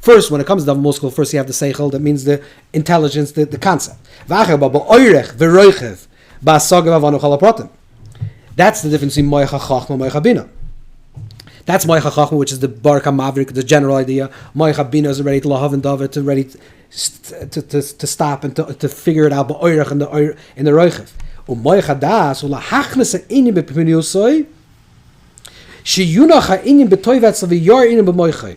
First, when it comes to muskel, first you have the seichel. That means the intelligence, the concept. That's the difference between Moicha Chachma and Moicha Bina. That's Moicha Chachma, which is the Barka Mavrik, the general idea. Moicha Bina is ready to Lahav and David, to ready to stop and to figure it out. But Oirach in the Roichev. Moicha Das, Ula Hachnes Inim Bepiniusoi, Shiyunach Inim Betoivatz of Yar Inim Bemoicha.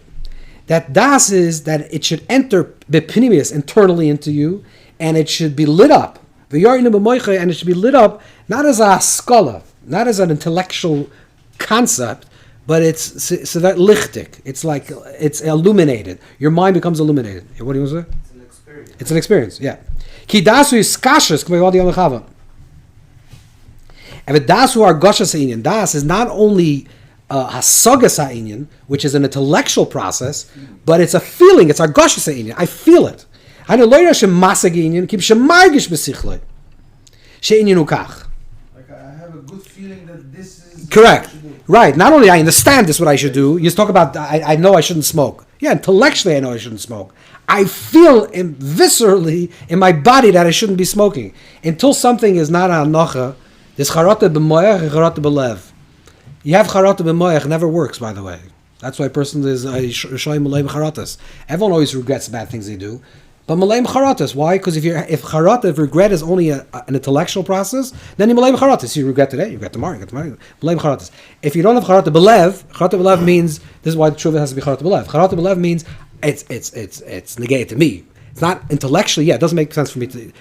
That Das is that it should enter Bepinius internally into you, and it should be lit up. V'yar Inim Bemoicha, and it should be lit up not as a scholar, not as an intellectual concept, but it's so that lichtik. It's like it's illuminated. Your mind becomes illuminated. What do you want to say? It's an experience. It's an experience. Yeah. Ki dasu is kashas k'mevadi alechava. And dasu are gashas ha'inyan. Das is not only hasagas ha'inyan, which is an intellectual process, but it's a feeling. It's our gashas ha'inyan. I feel it. I know loyra shemasag ha'inyan kib shemargish b'sichlei she'inyan ukach. Like I have a good feeling that this is Correct. Right. Not only I understand this is what I should do. You talk about I know I shouldn't smoke. Yeah, intellectually I know I shouldn't smoke. I feel viscerally in my body that I shouldn't be smoking. Until something is not hanocha, this charata b'moyach and charata b'lev. You have charata b'moyach, never works, by the way. That's why a person is shayim malay b'charatas. Everyone always regrets bad things they do. But malayim charatas, why? Because if regret is only an intellectual process, then you malayim charatas. You regret today, you regret tomorrow, you regret tomorrow. Malayim charatas. If you don't have charata belev means this is why the tshuva has to be charata belev. Charata belev means it's negated to me. It's not intellectually. Yeah, it doesn't make sense for me to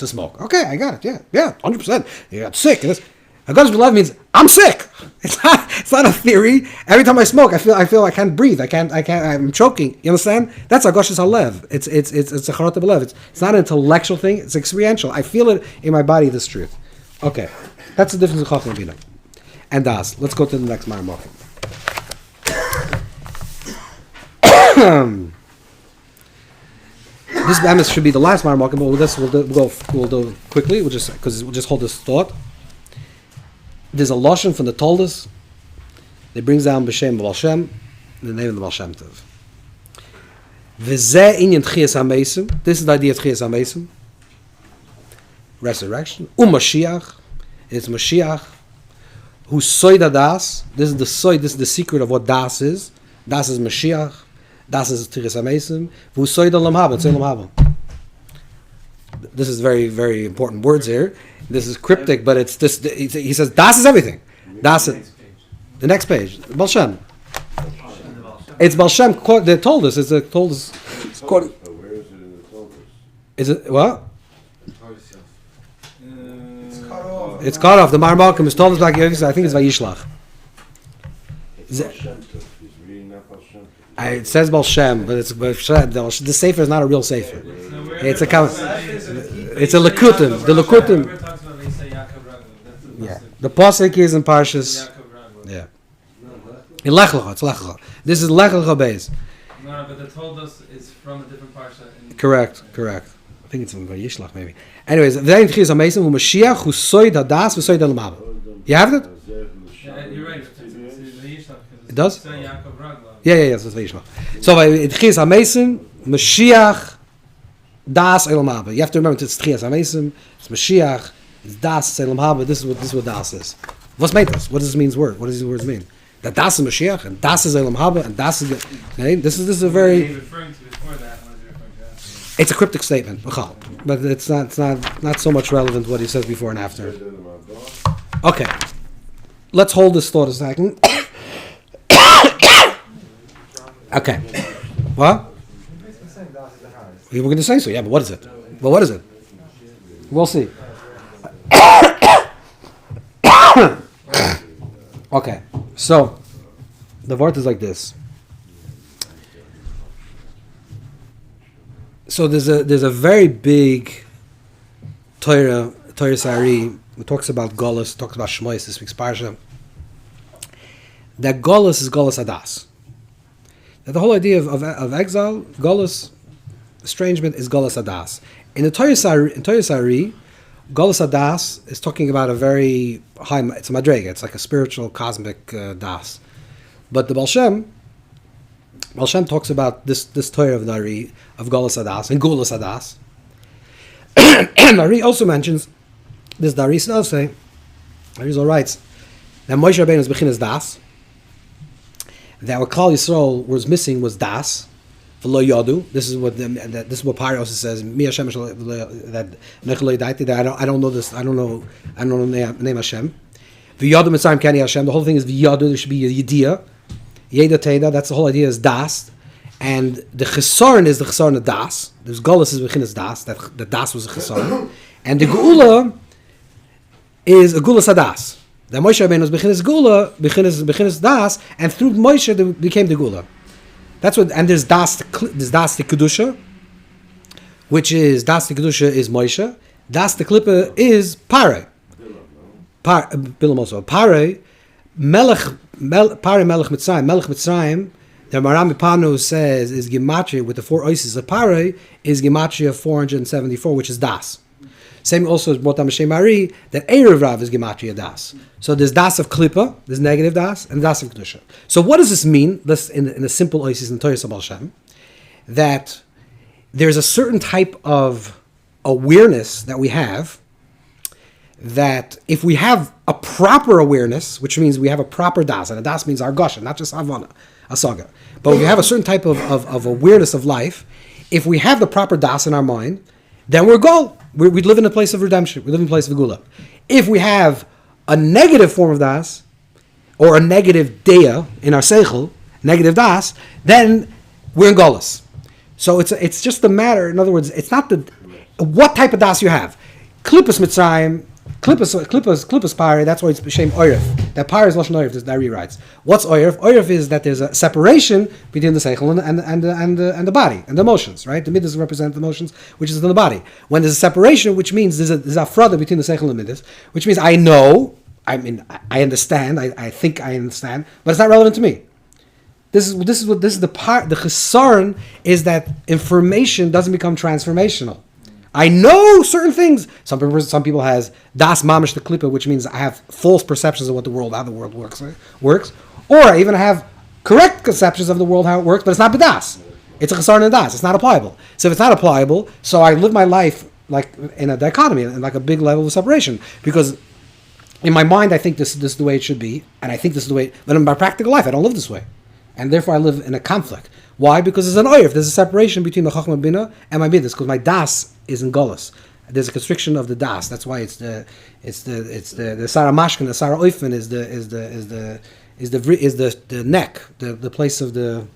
smoke. Okay, I got it. Yeah, 100%. You got sick. Hagadosh b'lev means I'm sick. It's not a theory. Every time I smoke, I feel I can't breathe. I'm choking. You understand? That's Hagashas halev. It's a charata b'lev. It's not an intellectual thing. It's experiential. I feel it in my body. This truth. Okay, that's the difference in Chacham and Bina and Das. Let's go to the next Marmok. This Bamis should be the last Marmok, but with this we'll do quickly. We'll just hold this thought. There's a lashon from the Toldos. It brings down b'shem Baal Shem, the name of the Baal Shem Tov. V'zeh inyan tchias hamesim. This is the idea of tchias hamesim. Resurrection. Mashiach. It's Mashiach. Who's soy da das. This is the secret of what das is. Das is Mashiach. Das is Tchias HaMeisim. V'hu soid olam haba. Tzei olam haba. This is very, very important words here. This is cryptic, but it's this. He says Das is everything. Das is the next page. Baal Shem. It's Baal Shem. They told us. It's told us. It's quoted. Where is it in the Torah? Is it what? It's cut off. It's cut off. The Mar Malcolm is told us back. I think it's Vayishlach. It's Baal Shem Tov. He's reading that Baal Shem Tov. It says Baal Shem, but it's the sefer is not a real sefer. It's a it's a Likutim. The Likutim. Yeah, the pasuk is in Parshas. Yeah, in Lech Lecha. It's Lech Lecha. This is Lech Lecha Beis. No, but they told us it's from a different parsha. Correct. I think it's in Vayishlach maybe. Anyways, v'zein Tchias HaMeisim hu Mashiach hu soid hadas v'soid olam haba. You have it? Yeah, you're right. It does? It's Yaakov Ragla. Yeah, it's Vayishlach. So Tchias HaMeisim, Mashiach, Das olam haba. You have to remember it's Tchias HaMeisim, it's Mashiach, it's Das olam haba. This is what Das is. What's made this? What does this mean? What does these words mean? That Das is Mashiach and Das is olam haba and Das is. Okay? This is a very. Referring to before that, what is he referring to after? It's a cryptic statement, but it's not so much relevant to what he says before and after. Okay, let's hold this thought a second. Okay, what? We were going to say so, yeah, but what is it? We'll see. Okay, so the word is like this. So there's a very big Torah Sari. It talks about Golus, talks about Shmois, this week's parsha. That Golus is Golus Adas. That the whole idea of exile, Golus, estrangement, is Golus Adas. In the Torah Sari, Golus Adas is talking about a very high. It's a madrega. It's like a spiritual, cosmic das. But the Baal Shem talks about this Torah of Nari, of Golus Adas and Gulas Adas. And Nari also mentions this Dari Snelse. Arizal writes that Moshe Rabbeinu is Bechinas Das. That what Klal Yisrael was missing was Das. V'lo Yodu. This is what Pari also says. Mi Hashem that Nechlo Yidaiti. That I don't know this. I don't know name Hashem. V'Yodu Mitzrayim Kani Hashem. The whole thing is V'Yodu. There should be a Yediyah. Yeda Teda, that's the whole idea, is Das. And the Chesaron is the Chesaron of Das. There's Golus is Bechinas Das, that the Das was a Chesaron. And the Geula is a Gulas Hadas. The Moshe Rabbeinu was Bechinas Geula, Bechinas Das, and through Moshe they became the Geula. That's what, and there's Das the Kedusha, which is, Das the Kedusha is Moshe. Das the Klippa is Pare. Bilam also. Pare, Pare Melech Mitzrayim, the Maram Panu says is Gematria with the four oises of Pare is Gematria 474, which is Das. Same also as Botam Shem Ari, that Erev Rav is Gematria Das. So there's Das of Klippa, there's negative Das, and Das of Kedusha. So what does this mean? This in the simple oises in Torah Baal Shem, that there's a certain type of awareness that we have, that if we have a proper awareness, which means we have a proper Das, and a Das means Argosha, not just Havana, Asaga, but we have a certain type of awareness of life, if we have the proper Das in our mind, then we're Gol. We live in a place of redemption. We live in a place of Gula. If we have a negative form of Das, or a negative Dea in our Seichel, negative Das, then we're in Golus. So it's just a matter, in other words, it's not what type of Das you have. Klippas Mitzrayim, Klippas Pari, that's why it's B'Shem Oiref. That Pari is Lashon Oiref, this Dari writes. What's Oiref? Oiref is that there's a separation between the Seichel and the body, and the emotions, right? The Midas represent the emotions, which is in the body. When there's a separation, which means there's a frada between the Seichel and the Midas, which means I know, I understand, I think I understand, but it's not relevant to me. This is the part, the Chesaron is that information doesn't become transformational. I know certain things. Some people has Das Mamish the Klippa, which means I have false perceptions of how the world works. Or I even have correct conceptions of the world, how it works, but it's not B'das. It's a Chesaron and Das. It's not applicable. So if it's not applicable, so I live my life like in a dichotomy, in like a big level of separation. Because in my mind, I think this is the way it should be, and I think this is the way, but in my practical life, I don't live this way. and therefore I live in a conflict. Why? Because there's an oif, there's a separation between the Chachma Bina and my Midas, because my Das is in Golas. There's a constriction of the Das. That's why it's the Sarah Mashkin, the Sarah Oifen is the neck, the place of the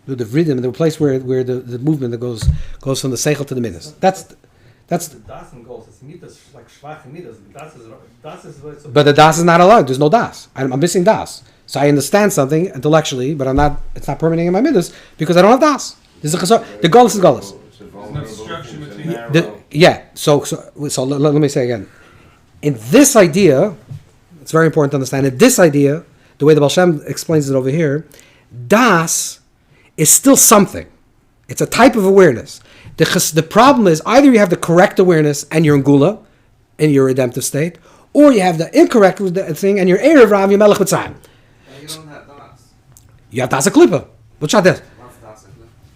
vridim, the place where the movement that goes from the seichel to the midas. That's The Das and goals. It's midas, like schwache midas. Das is what it's. But the Das is not allowed. There's no Das. I'm missing Das. So I understand something intellectually, but it's not permeating in my midas because I don't have Das. This is the Golas is Golas. There's no structure between So let me say again. In this idea, it's very important to understand. In this idea, the way the Baal Shem explains it over here, Das is still something. It's a type of awareness. The problem is either you have the correct awareness and you're in Gula, in your redemptive state, or you have the incorrect thing and you're Erev Rav, you're Melech B'tzayim. You don't have Das. You have Das a Klippa. What's that? What's Das?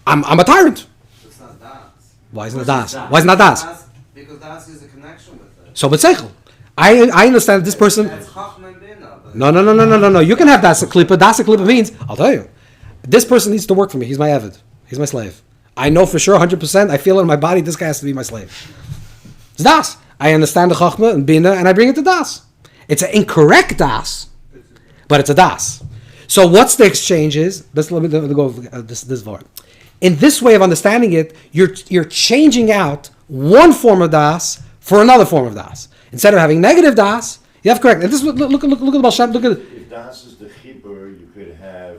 I'm a tyrant. It's not Das. Why isn't it Das? Why isn't that Das? Because Das is a connection with it. So B'tzeichel. I understand this person. That's Chachma and Bina. No. You can have Das a Klippa. Das a Klippa means, I'll tell you, this person needs to work for me. He's my Evid. He's my slave. I know for sure, 100%, I feel it in my body, this guy has to be my slave. It's Das. I understand the Chachma and Bina, and I bring it to Das. It's an incorrect Das, but it's a Das. So what's the exchange is, let me go over this word. In this way of understanding it, you're changing out one form of Das for another form of Das. Instead of having negative Das, you have correct. And this look at the Baal Shem, look at it. If Das is the chibur, you could have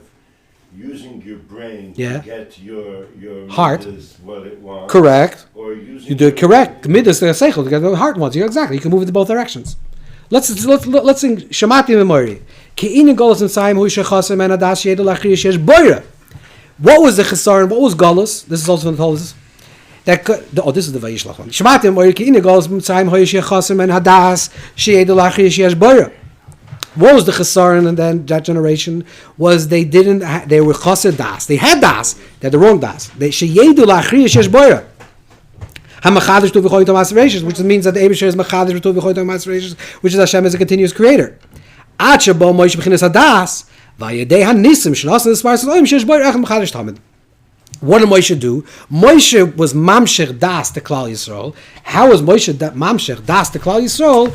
using your brain Yeah. to get your Heart. midas what it wants. Correct. Or using You do it correct. Midas, the seichel, you got the heart ones. Exactly. You can move it in both directions. Let's sing Shamati Memori. Ki'inin Golos Insayim Hu Shechasem and Adas Yedel Achir Shesh Boira. What was the Chesaron? What was Golos? This is also from the Toldus. This is the Vayishlach one. Shamati Memori Ki'inin Golos Insayim Hu Shechasem and Adas Yedel Achir Shesh Boira. What was the chesaron in that generation? Was they were chassid das. They had das. They had the wrong das. They sheyedu la'achri shesh boira. Hamachadish tu v'choy tomas reishis, which means that the Eibusher is machadish tu v'choy tomas reishis, which is Hashem as a continuous creator. Ad shebo Moshe b'chinas hadas va'yedei hanisim sh'nasan esparis loim shesh boira echem machadish tamid. What did Moshe do? Moshe was mamshech das to Klal Yisrael. How was Moshe mamshech das to Klal Yisrael?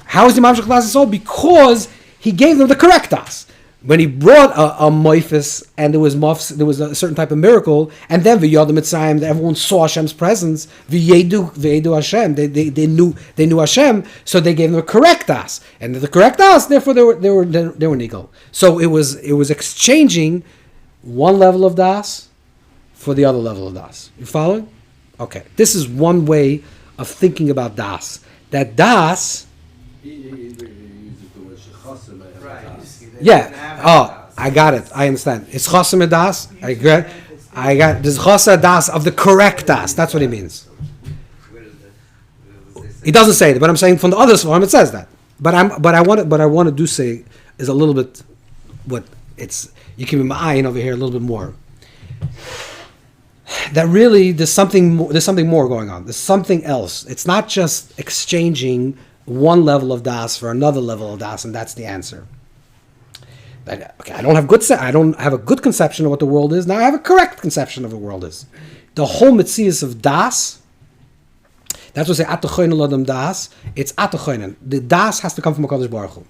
How is the mamshech das to Yisrael? Because he gave them the correct das. When he brought a moifis and there was a certain type of miracle, and then v'yodem Mitzrayim, everyone saw Hashem's presence. V'yedu Hashem, they knew Hashem, so they gave them a correct das, and the correct das, therefore they were nigal. So it was exchanging one level of das for the other level of das. You following? Okay, this is one way of thinking about das. That das. Yeah. Oh, I got it. I understand. It's chasam das. I got this chasam das of the correct das. That's what he means. He doesn't say it, but I'm saying from the other form it says that. But I want to do say is a little bit what it's. You can be ma'ayin over here a little bit more. That really there's something more going on. There's something else. It's not just exchanging one level of das for another level of das, and that's the answer. Okay, I don't have a good conception of what the world is. Now I have a correct conception of what the world is. The whole mitzias of das. That's what say atachoinen ladam das. It's atachoinen. The das has to come from HaKadosh Baruch Hu.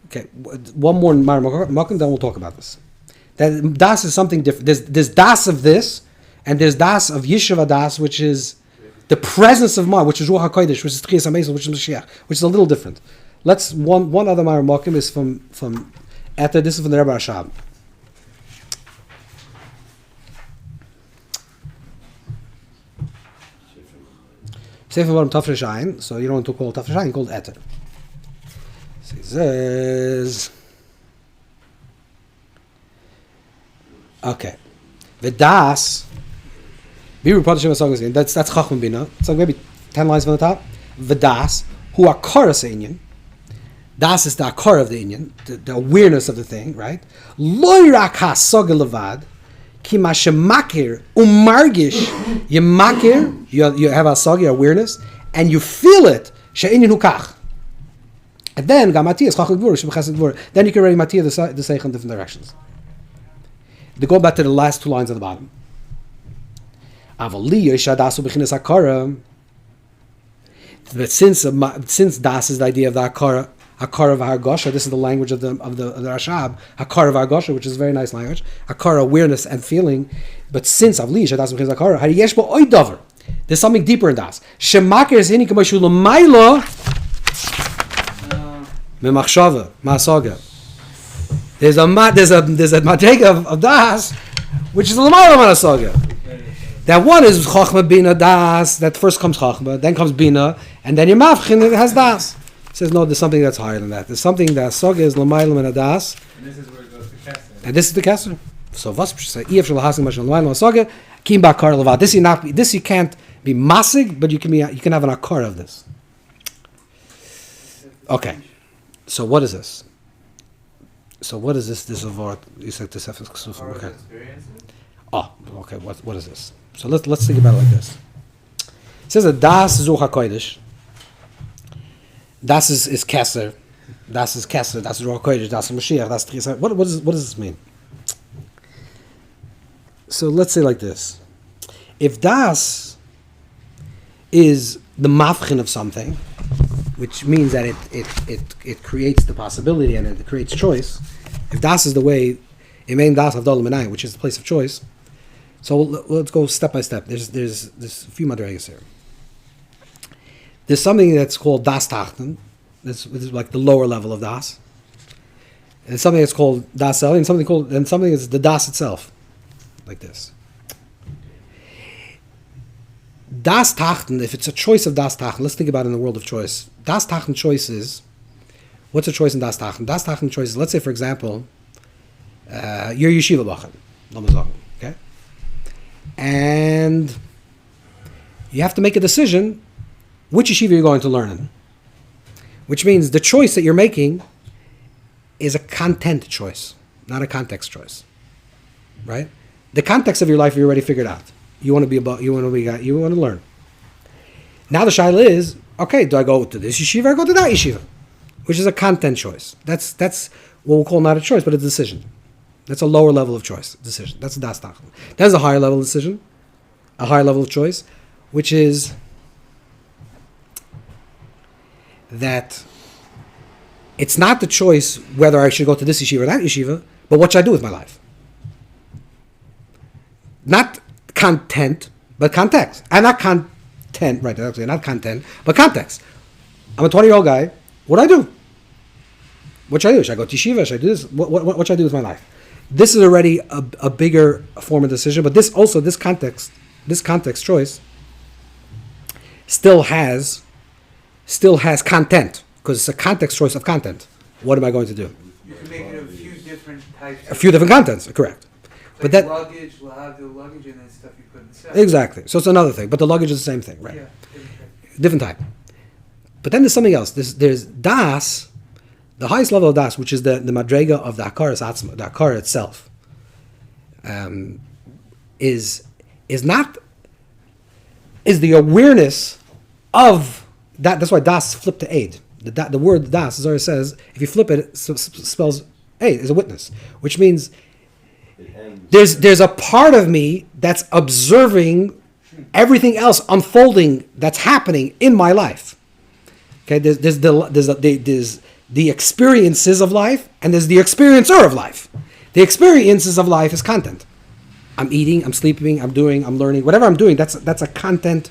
Okay, one more makom, then we'll talk about this. That das is something different. There's das of this, and there's das of Yeshiva das, which is the presence of mind, which is Ruach HaKodesh, which is Tchias HaMeisel, which is Mashiach, which is a little different. Let's one other Ma'ar Mokim is from Ether. This is from the Rebbe Rashab. Sefer Barim Tafresh Ayin. So you don't want to call it Tafresh Ayin, called Ether. So he says, okay, the Das. That's Chacham Bina. It's like maybe 10 lines from the top. The Das, who are Koras Inyan. Das is the akar of the Inyan, the awareness of the thing, right? Lo rak ha-soga levad, ki ma shemakir umargish, you makir, you have a awareness, and you feel it, she'inyan hukach. And then, then you can already matia the seich in different directions. They go back to the last two lines at the bottom. But since das is the idea of the hakara v'hargosha, this is the language of the Rashab, hakara v'hargosha, which is a very nice language, hakara, awareness and feeling. But since avli shadas b'chinas hakara, hariyesh bo oy davar. There's something deeper in das. Shemakir is hini k'mashu l'maylo memachshava ma'asaga. There's a madrega of das, which is l'maylo ma'asaga. That one is Chochma, Bina, Das. That first comes Chochma, then comes Bina, and then your Mavchin has Das. He says, no, there's something that's higher than that. There's something that Soga is L'maylam and a Das. And this is where it goes to Kesser. And this is the Kesser. So, Vas say, Iyaf Shal Hasim Mashal L'maylam Soga, Kim Bakar Levad. This you can't be Masig, but you can have an Akar of this. Okay. So, what is this? This Avort, you said this Efes Ksufim. Okay. Oh, okay. What is this? So let's think about it like this. It says that Das is Ruach HaKodesh. Das is Kesser. Das is Kesser. Das is Ruach HaKodesh. Das is Mashiach. Das is Tchisa. What does this mean? So let's say like this. If Das is the mafchin of something, which means that it creates the possibility and it creates choice. If Das is the way, Imein Das Avdol Menai, which is the place of choice. So let's go step by step. There's a few madregas here. There's something that's called Das Tachten. This is like the lower level of Das. And something that's called Das El, and something is the Das itself, like this. Das Tachten, if it's a choice of Das Tachten, let's think about it in the world of choice. Das Tachten choice is, what's a choice in Das Tachten? Das Tachten choice is, let's say for example, you're yeshiva bachan, okay? And you have to make a decision which yeshiva you're going to learn in. Which means the choice that you're making is a content choice, not a context choice. Right? The context of your life you already figured out. You want to learn. Now the shaila is, okay, do I go to this yeshiva or go to that yeshiva? Which is a content choice. That's what we'll call not a choice, but a decision. That's a lower level of choice, decision. That's a das tachlis. That's a higher level decision, a higher level of choice, which is that it's not the choice whether I should go to this yeshiva or that yeshiva, but what should I do with my life? Not content, but context. And not content, right, actually, not content, but context. I'm a 20-year-old guy. What do I do? What should I do? Should I go to yeshiva? Should I do this? What should I do with my life? This is already a bigger form of decision, but this context choice still has content, because it's a context choice of content. What am I going to do? You can make it a few different types. A few different contents, correct. But that luggage, we'll have the luggage and then stuff you put inside. Exactly. So it's another thing, but the luggage is the same thing, right? Yeah, different type. But then there's something else. There's Das, the highest level of Das, which is the madrega of the Akara Atzma, the Akara itself, is the awareness of that. That's why Das flipped to aid. The word Das, as already says, if you flip it, it spells aid, is a witness, which means there's a part of me that's observing everything else unfolding that's happening in my life. Okay, there's the experiences of life, and there's the experiencer of life. The experiences of life is content. I'm eating, I'm sleeping, I'm doing, I'm learning, whatever I'm doing, that's a content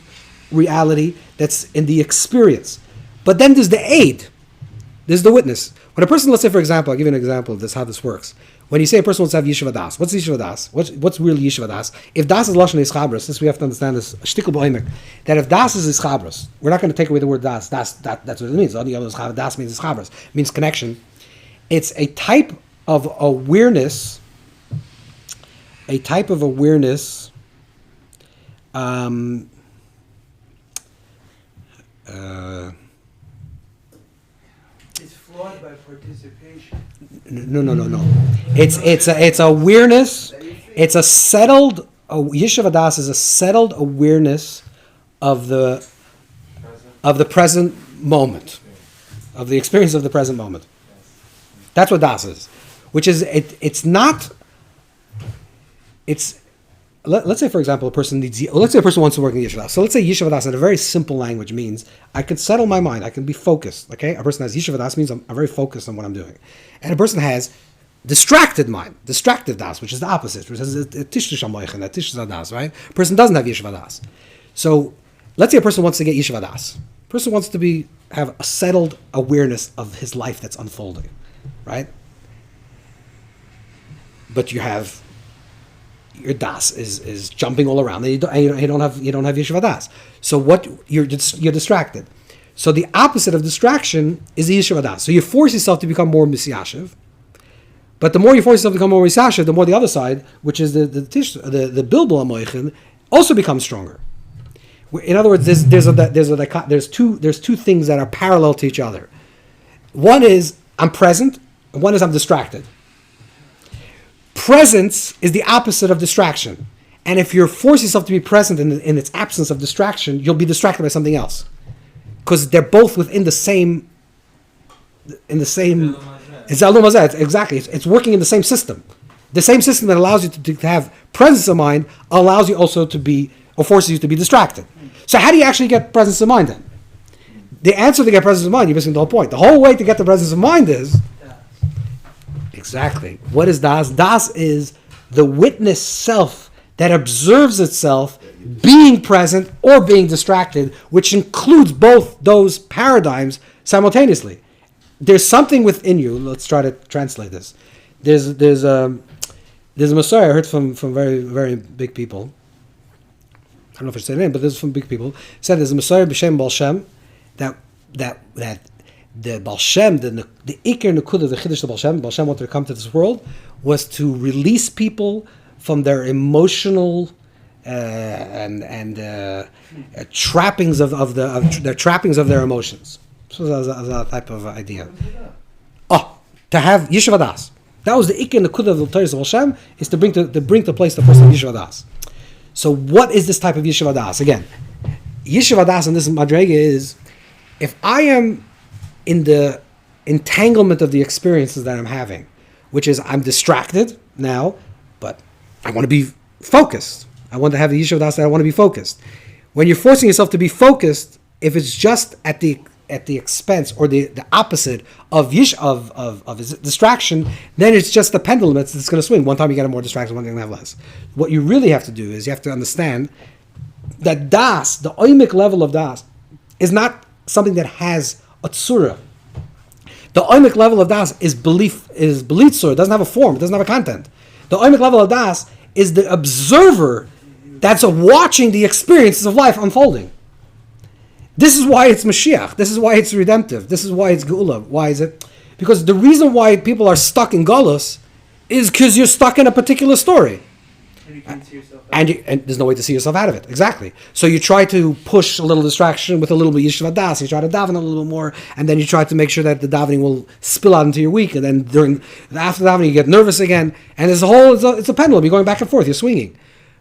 reality that's in the experience. But then there's the aid. There's the witness. When a person, let's say for example, I'll give you an example of this, how this works. When you say a person wants to have Yeshiva Das, what's Yeshiva Das? What's really Yeshiva Das? If Das is Lashon Ischabros, since we have to understand this, shtickle b'oimek, that if Das is Ischabros, we're not going to take away the word Das. That's what it means. Das means Ischabros, means connection. It's a type of awareness, It's flawed by participation. No. It's awareness. It's a settled. Yeshiva Das is a settled awareness of the present moment, of the experience of the present moment. That's what Das is, which is it's not it's let's say, for example, let's say a person wants to work in Yeshiva Das. So let's say Yeshiva Das in a very simple language means I can settle my mind, I can be focused. Okay, a person has Yeshiva Das means I'm very focused on what I'm doing, and a person has distracted mind, distracted Das, which is the opposite, which is Tishlish Amoichin, Tishlish Das, right? A person doesn't have Yeshiva Das. So let's say a person wants to get Yeshiva Das. A person wants to have a settled awareness of his life that's unfolding, right? But you have your Das is jumping all around, and you don't have Yeshiva Das. So what you're distracted. So the opposite of distraction is the Yeshiva Das. So you force yourself to become more Misyashiv. But the more you force yourself to become more Misyashiv, the more the other side, which is the Bilbul Amoichin, also becomes stronger. In other words, there's two things that are parallel to each other. One is I'm present, and one is I'm distracted. Presence is the opposite of distraction, and if you force yourself to be present in its absence of distraction, you'll be distracted by something else, because they're both within the same. It's exactly. It's working in the same system. The same system that allows you to have presence of mind allows you also to be, or forces you to be distracted. So how do you actually get presence of mind then? The answer to get presence of mind, you're missing the whole point. The whole way to get the presence of mind is exactly. What is Das? Das is the witness self that observes itself being present or being distracted, which includes both those paradigms simultaneously. There's something within you. Let's try to translate this. There's a Messiah I heard from very, very big people. I don't know if I should say the name, but this is from big people. Said there's a Messiah b'shem Baal Shem that the Baal Shem, the Iker Nekuda, the Chiddush of Baal Shem wanted to come to this world was to release people from their emotional and trappings of their emotions. So that type of idea. To have Yeshiva Das. That was the Iker Nekuda of the Torah of Baal Shem, is to bring to place the person of Yeshiva Das. So what is this type of Yeshiva Das? Again, Yeshiva Das in this Madrega is, if I am in the entanglement of the experiences that I'm having, which is I'm distracted now, but I want to be focused. I want to have the Yeshiva Das that I want to be focused. When you're forcing yourself to be focused, if it's just at the expense or the opposite of distraction, then it's just the pendulum that's going to swing. One time you get more distraction, one time you have less. What you really have to do is you have to understand that Das, the oimic level of Das, is not something that has a tzura. The oimic level of Das is belief tzura. It doesn't have a form. It doesn't have a content. The oimic level of Das is the observer that's watching the experiences of life unfolding. This is why it's Mashiach. This is why it's redemptive. This is why it's Geula. Why is it? Because the reason why people are stuck in Golus is because you're stuck in a particular story. And you can't see yourself out. And there's no way to see yourself out of it. Exactly. So you try to push a little distraction with a little bit of Yeshiva Das. You try to daven a little bit more, and then you try to make sure that the davening will spill out into your week. And then after davening, you get nervous again. And it's a pendulum. You're going back and forth. You're swinging.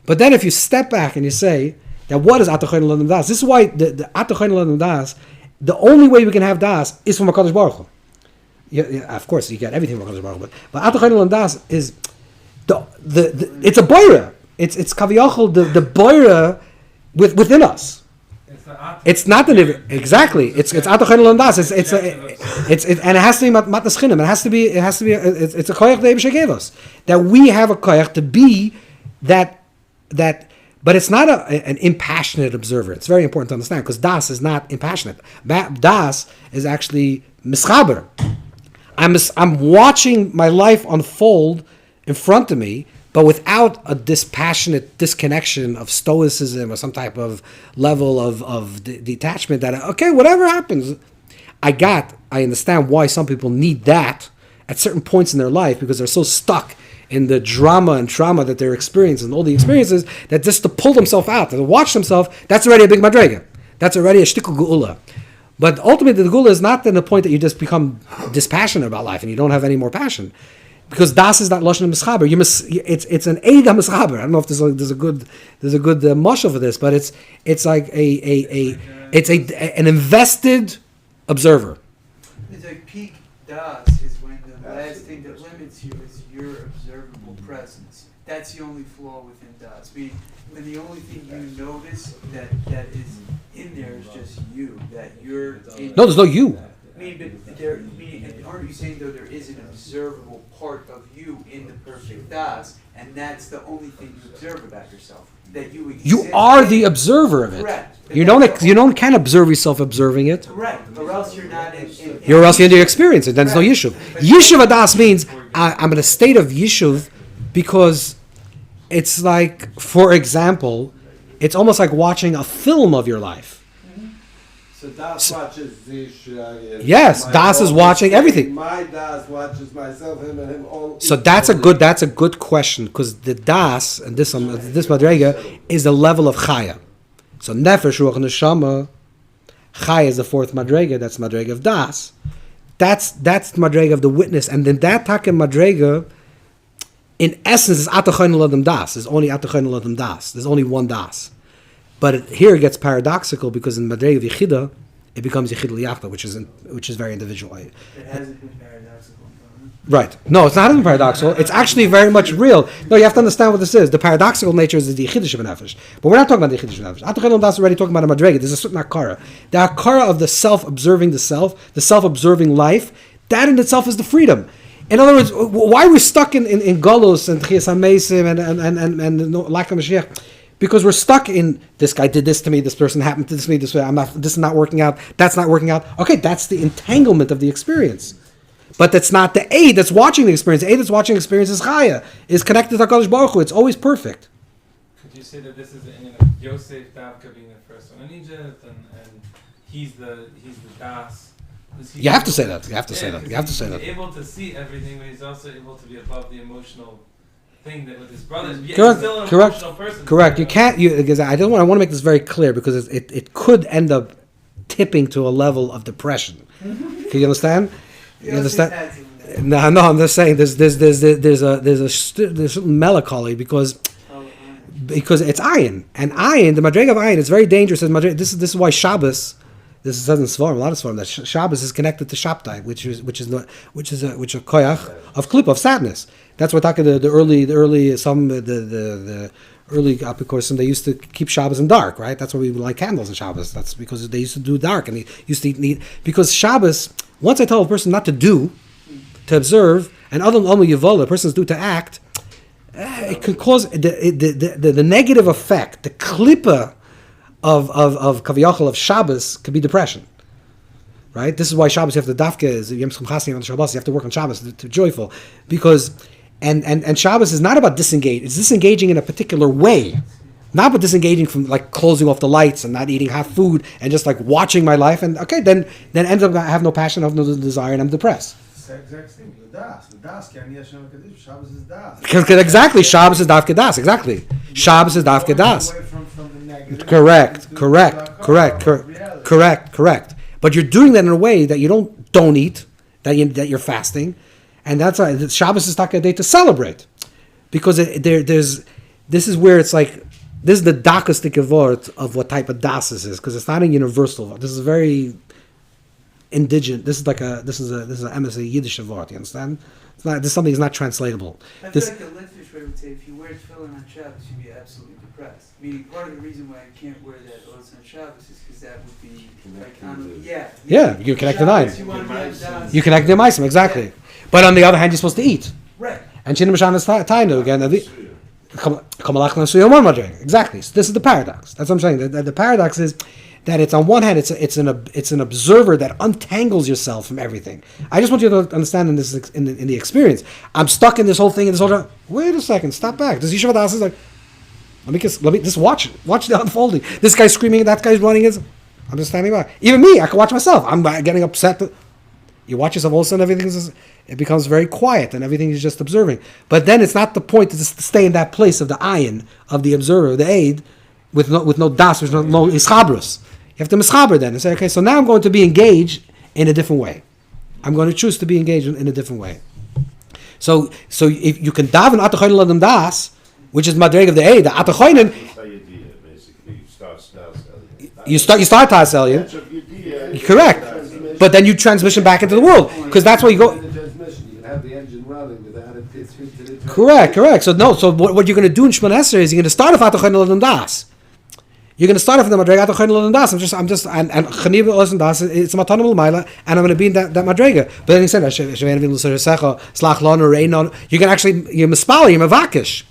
But then if you step back and you say, that what is Atachoin L'Adam Das? This is why the Atachoin L'Adam Das, the only way we can have Das is from HaKadosh Baruch Hu. Yeah, of course, you get everything from HaKadosh Baruch Hu. But Atachoin L'Adam Das is it's a boira. It's kaviyachol the boira within us. It's not the exactly. It's Atachoin L'Adam Das. It's and it has to be matnas chinim. It has to be it's a koyach the Eibusha gave us, that we have a koyach to be that. But it's not an impassionate observer. It's very important to understand, because Das is not impassionate. Das is actually mischaber. I'm watching my life unfold in front of me, but without a dispassionate disconnection of stoicism or some type of level of detachment that, okay, whatever happens. I understand why some people need that at certain points in their life, because they're so stuck in the drama and trauma that they're experiencing, all the experiences, that just to pull themselves out, to watch themselves, that's already a big madrega. That's already a shtickle geula. But ultimately, the geula is not in the point that you just become dispassionate about life and you don't have any more passion, because Das is not lashon mischaber. It's an eid mischaber. I don't know if there's a good mashal for this, but it's like an invested observer. It's like peak Das is when the last thing that limits you is your observable presence. presence. That's the only flaw within Daas. Meaning, when the only thing you notice that is in there is just you, that you're in. No, there's no you. Aren't you saying though there is an observable part of you in the perfect Daas, and that's the only thing you observe about yourself? That you exist. You are the observer of it. Correct. You can't observe yourself observing it. Correct. Or else you're not in Or else you're into your experience. Then there's no yishuv. Yishuv adas means I'm in a state of yishuv because it's like, for example, it's almost like watching a film of your life. So Daas watches this. Yes, Daas is watching everything. My Daas watches myself, him, and him all. So that's a good question, because the Daas and this madrega is the level of chaya. So nefesh, ruach, neshama, chaya is the fourth madrega. That's madrega of Daas. That's madrega of the witness, and then that takem madrega, in essence, is atachayin l'adam Das. There's only atachayin l'adam Das. There's only one Das. But here it gets paradoxical, because in madrega of yichida, it becomes yichida liyachda, which is very individual. It hasn't been paradoxical. Right. No, it's not even paradoxical. It's actually very much real. No, you have to understand what this is. The paradoxical nature is the yichidish b'nefesh. But we're not talking about the yichidish b'nefesh. Atachayin Das is already talking about a madrega. There's a certain akara. The akara of the self-observing the self-observing life, that in itself is the freedom. In other words, why we're stuck in Golos and Chias HaMeisim and lack of Mashiach? Because we're stuck in, this guy did this to me, this person happened to me this way, this is not working out, that's not working out. Okay, that's the entanglement of the experience. But that's not the aid that's watching the experience. The aid that's watching the experience is Chaya, is connected to HaKadosh Baruch Hu. It's always perfect. Could you say that this is Yosef Davka being the first one in Egypt, and he's the Das? You have to say that. You have to say that. You have to say that. He's able to see everything, but he's also able to be above the emotional thing that with his brothers. Yet Correct. He's still an Correct. emotional person. Correct. You can't. Because I want to make this very clear, because it could end up tipping to a level of depression. Can you understand? You understand? No. I'm just saying there's a certain melancholy because it's ayin, and ayin, the madrega of ayin is very dangerous. This is why Shabbos. This is in Svarim, a lot of Svarim, that Shabbos is connected to Shabtai, which is a koyach of klip, of sadness. That's what talking the early Apikosim, they used to keep Shabbos in dark, right? That's why we light candles on Shabbos. That's because they used to do dark, and they used to eat because Shabbos. Once I tell a person not to do, to observe, and other than Yavola, a person's due to act, it can cause the negative effect, the klippa of kaviyachol of Shabbos could be depression, right? This is why Shabbos you have to dafke is Yom Chasni on Shabbos. You have to work on Shabbos to be joyful, because and Shabbos is not about disengage. It's disengaging in a particular way, not about disengaging from like closing off the lights and not eating half food and just like watching my life. And okay, then ends up I have no passion, I have no desire, and I'm depressed. It's the exact thing. The Das, Shabbos is Das. Exactly, Shabbos is dafke das. Exactly, Shabbos is dafke das. Correct. But you're doing that in a way that you don't eat, that you're fasting, and that's why Shabbos is a day to celebrate, because this is where it's like this is the dakastik word of what type of das this is, because it's not a universal. This is very indigenous. This is an emissary Yiddish word. You understand? It's not. This something is not translatable. I feel like the Litvish way would say if you wear tefillin on Shabbos, you'd be absolutely depressed. Meaning, part of the reason why I can't wear that oath on Shabbos is because that would be like Yeah, you connect the nine. Shabbos, You connect the meisim, exactly. But on the other hand, you're supposed to eat. Right. And Shinnim Mashan is tainu again. Exactly. So this is the paradox. That's what I'm saying. The paradox is that it's on one hand it's an observer that untangles yourself from everything. I just want you to understand in this in the experience. I'm stuck in this whole thing, wait a second, stop back. This Yeshiva Das is like, let me just watch the unfolding. This guy's screaming, that guy's running. I'm just standing by. Even me, I can watch myself. I'm getting upset. You watch yourself, all of a sudden it becomes very quiet and everything is just observing. But then it's not the point to just stay in that place of the ayin, of the observer, the aid, with no das, with no ischabrus. You have to mischaber then and say, okay, so now I'm going to be engaged in a different way. I'm going to choose to be engaged in a different way. So if you can daven atachoinen l'adam das, which is madreg of the aid, the atachoinen, you start tas elyon. Correct. But then you transmission back into the world, because that's why you go. Correct. So what you're going to do in Shemona Esrei is you're going to start off at the Chodesh and Das. You're going to start off in the Madrega at the Chodesh and Das. I'm just and Chaniv and Das. It's a Matanim L'Maila, and I'm going to be in that Madrega. But then he said, you can actually you're mispal, you're mevakish.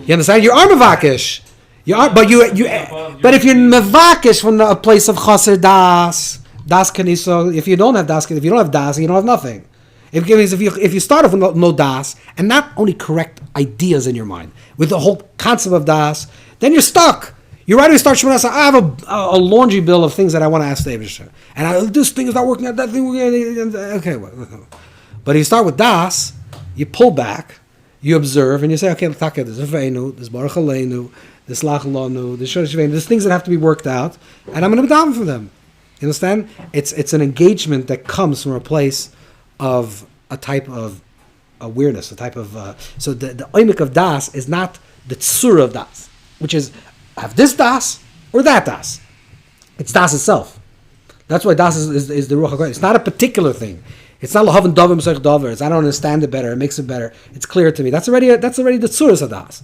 You understand? You are mevakish. You are, but but if you're mevakish from a place of Chaser Das Kaniso, if you don't have Das, if you don't have Das, you don't have nothing. If you start off with no Das, and not only correct ideas in your mind, with the whole concept of Das, then you're stuck. You're ready to start Shemona Esrei. I have a laundry bill of things that I want to ask the Eibusher. And this thing is not working out, that thing, okay. But if you start with Das, you pull back, you observe, and you say, okay, this Aveinu, this Baruch Aleinu, this Lach Lanu, this Shosh Aveinu, there's things that have to be worked out, and I'm going to be down for them. You understand? It's an engagement that comes from a place of a type of awareness, a type of so the oimik of Das is not the tsura of Das, which is have this Das or that Das. It's Das itself. That's why Das is the Ruach HaKodesh. It's not a particular thing. It's not lahavin davim sech davar. It's I don't understand it better. It makes it better. It's clear to me. That's already the tzuras of Das.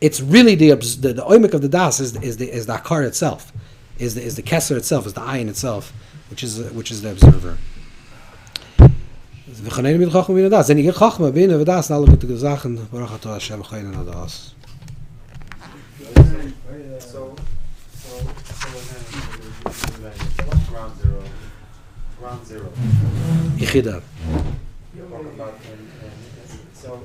It's really the oimik of the Das is the akar itself, is the keser itself, is the ayin itself, which is the observer. Wir können mit Chachma bin Das. Denn ich Chachma bin und Das alle gute Sachen. Baruch atah Hashem chayin und Das. So ground zero. Yichida. Talk about so